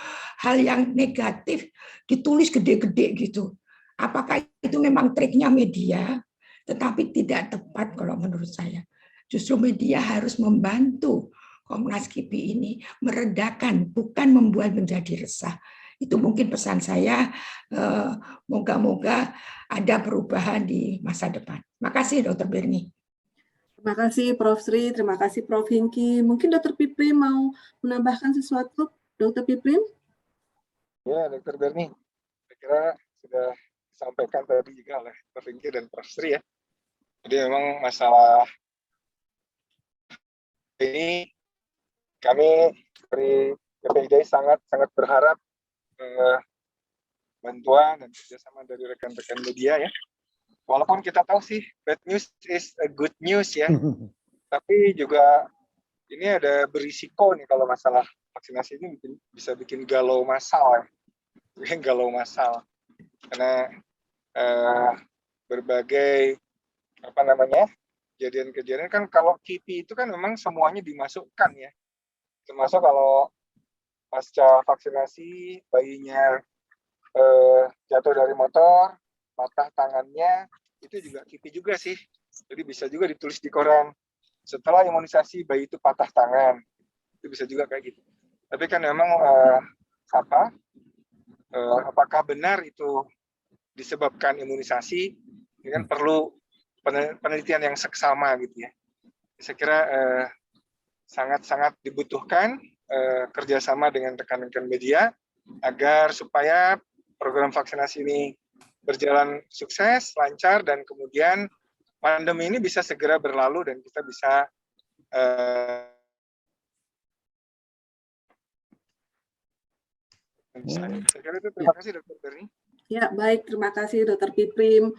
hal yang negatif ditulis gede-gede gitu. Apakah itu memang triknya media? Tetapi tidak tepat kalau menurut saya. Justru media harus membantu Komnas KIPI ini meredakan, bukan membuat menjadi resah. Itu mungkin pesan saya. Moga-moga ada perubahan di masa depan. Makasih Dr. Berni. Terima kasih Prof. Sri, terima kasih Prof. Hinggi. Mungkin Dr. Piprim mau menambahkan sesuatu, Dr. Piprim? Ya, Dr. Berni, saya kira sudah disampaikan tadi juga oleh Prof. Hinggi dan Prof. Sri ya. Jadi memang masalah ini kami dari PPIDAI sangat berharap bantuan dan kerjasama dari rekan-rekan media ya. Walaupun kita tahu sih bad news is a good news ya, tapi juga ini ada berisiko nih kalau masalah vaksinasi ini bisa bikin galau massal ya. Galau massal karena berbagai kejadian-kejadian kan. Kalau KIPI itu kan memang semuanya dimasukkan ya, termasuk kalau pasca vaksinasi bayinya jatuh dari motor, patah tangannya, itu juga KIPI juga sih. Jadi bisa juga ditulis di koran, setelah imunisasi bayi itu patah tangan. Itu bisa juga kayak gitu. Tapi kan memang apakah benar itu disebabkan imunisasi, ini kan perlu penelitian yang seksama gitu ya. Saya kira sangat-sangat dibutuhkan kerjasama dengan rekan-rekan media agar supaya program vaksinasi ini berjalan sukses, lancar, dan kemudian pandemi ini bisa segera berlalu dan kita bisa saya kira itu. Terima kasih Dr. Berni. Ya, baik. Terima kasih Dr. Piprim.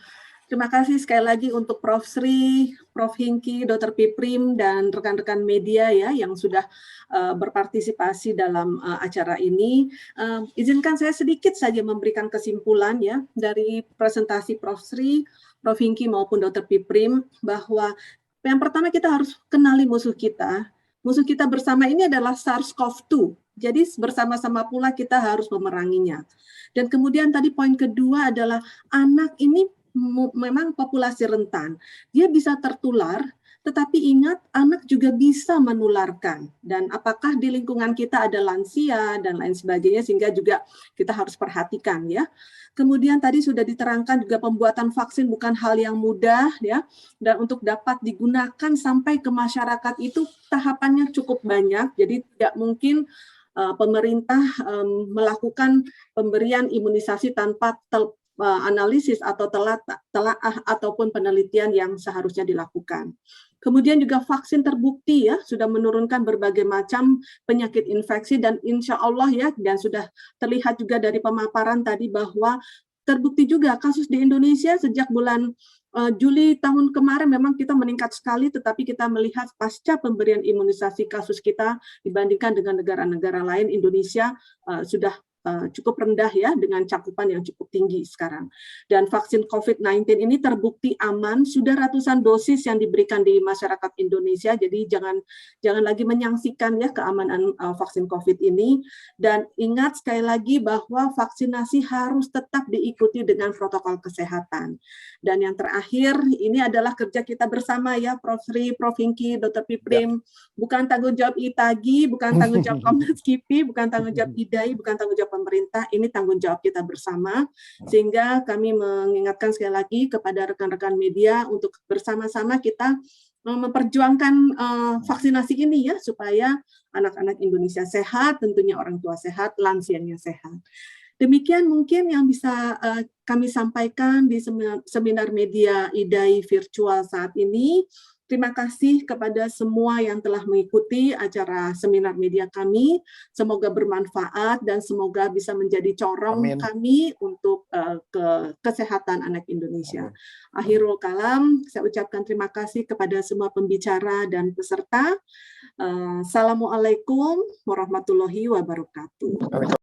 Terima kasih sekali lagi untuk Prof. Sri, Prof. Hinggi, Dr. Piprim, dan rekan-rekan media ya yang sudah berpartisipasi dalam acara ini. Izinkan saya sedikit saja memberikan kesimpulan ya dari presentasi Prof. Sri, Prof. Hinggi maupun Dr. Piprim, bahwa yang pertama kita harus kenali musuh kita. Musuh kita bersama ini adalah SARS-CoV-2. Jadi bersama-sama pula kita harus memeranginya. Dan kemudian tadi poin kedua adalah anak ini memang populasi rentan. Dia bisa tertular Tetapi ingat, anak juga bisa menularkan. Dan apakah di lingkungan kita ada lansia dan lain sebagainya, sehingga juga kita harus perhatikan ya. Kemudian tadi sudah diterangkan juga pembuatan vaksin bukan hal yang mudah ya. Dan untuk dapat digunakan sampai ke masyarakat itu tahapannya cukup banyak. Jadi tidak mungkin pemerintah melakukan pemberian imunisasi tanpa analisis atau telaah ataupun penelitian yang seharusnya dilakukan. Kemudian juga vaksin terbukti ya sudah menurunkan berbagai macam penyakit infeksi dan insya Allah ya, dan sudah terlihat juga dari pemaparan tadi bahwa terbukti juga kasus di Indonesia sejak bulan Juli tahun kemarin memang kita meningkat sekali, tetapi kita melihat pasca pemberian imunisasi kasus kita dibandingkan dengan negara-negara lain, Indonesia sudah cukup rendah ya, dengan cakupan yang cukup tinggi sekarang. Dan vaksin COVID-19 ini terbukti aman, sudah ratusan dosis yang diberikan di masyarakat Indonesia, jadi jangan lagi menyaksikan ya keamanan vaksin COVID ini. Dan ingat sekali lagi bahwa vaksinasi harus tetap diikuti dengan protokol kesehatan. Dan yang terakhir, ini adalah kerja kita bersama ya, Prof. Sri, Prof. Hingki, Dr. Piprim, bukan tanggung jawab ITAGI, bukan tanggung jawab Komnas KIPI, bukan tanggung jawab IDAI, bukan tanggung jawab pemerintah, ini tanggung jawab kita bersama, sehingga kami mengingatkan sekali lagi kepada rekan-rekan media untuk bersama-sama kita memperjuangkan vaksinasi ini ya, supaya anak-anak Indonesia sehat, tentunya orang tua sehat, lansianya sehat. Demikian mungkin yang bisa kami sampaikan di seminar media IDAI virtual saat ini. Terima kasih kepada semua yang telah mengikuti acara seminar media kami. Semoga bermanfaat dan semoga bisa menjadi corong kami untuk kesehatan anak Indonesia. Akhirul kalam, saya ucapkan terima kasih kepada semua pembicara dan peserta. Assalamualaikum warahmatullahi wabarakatuh.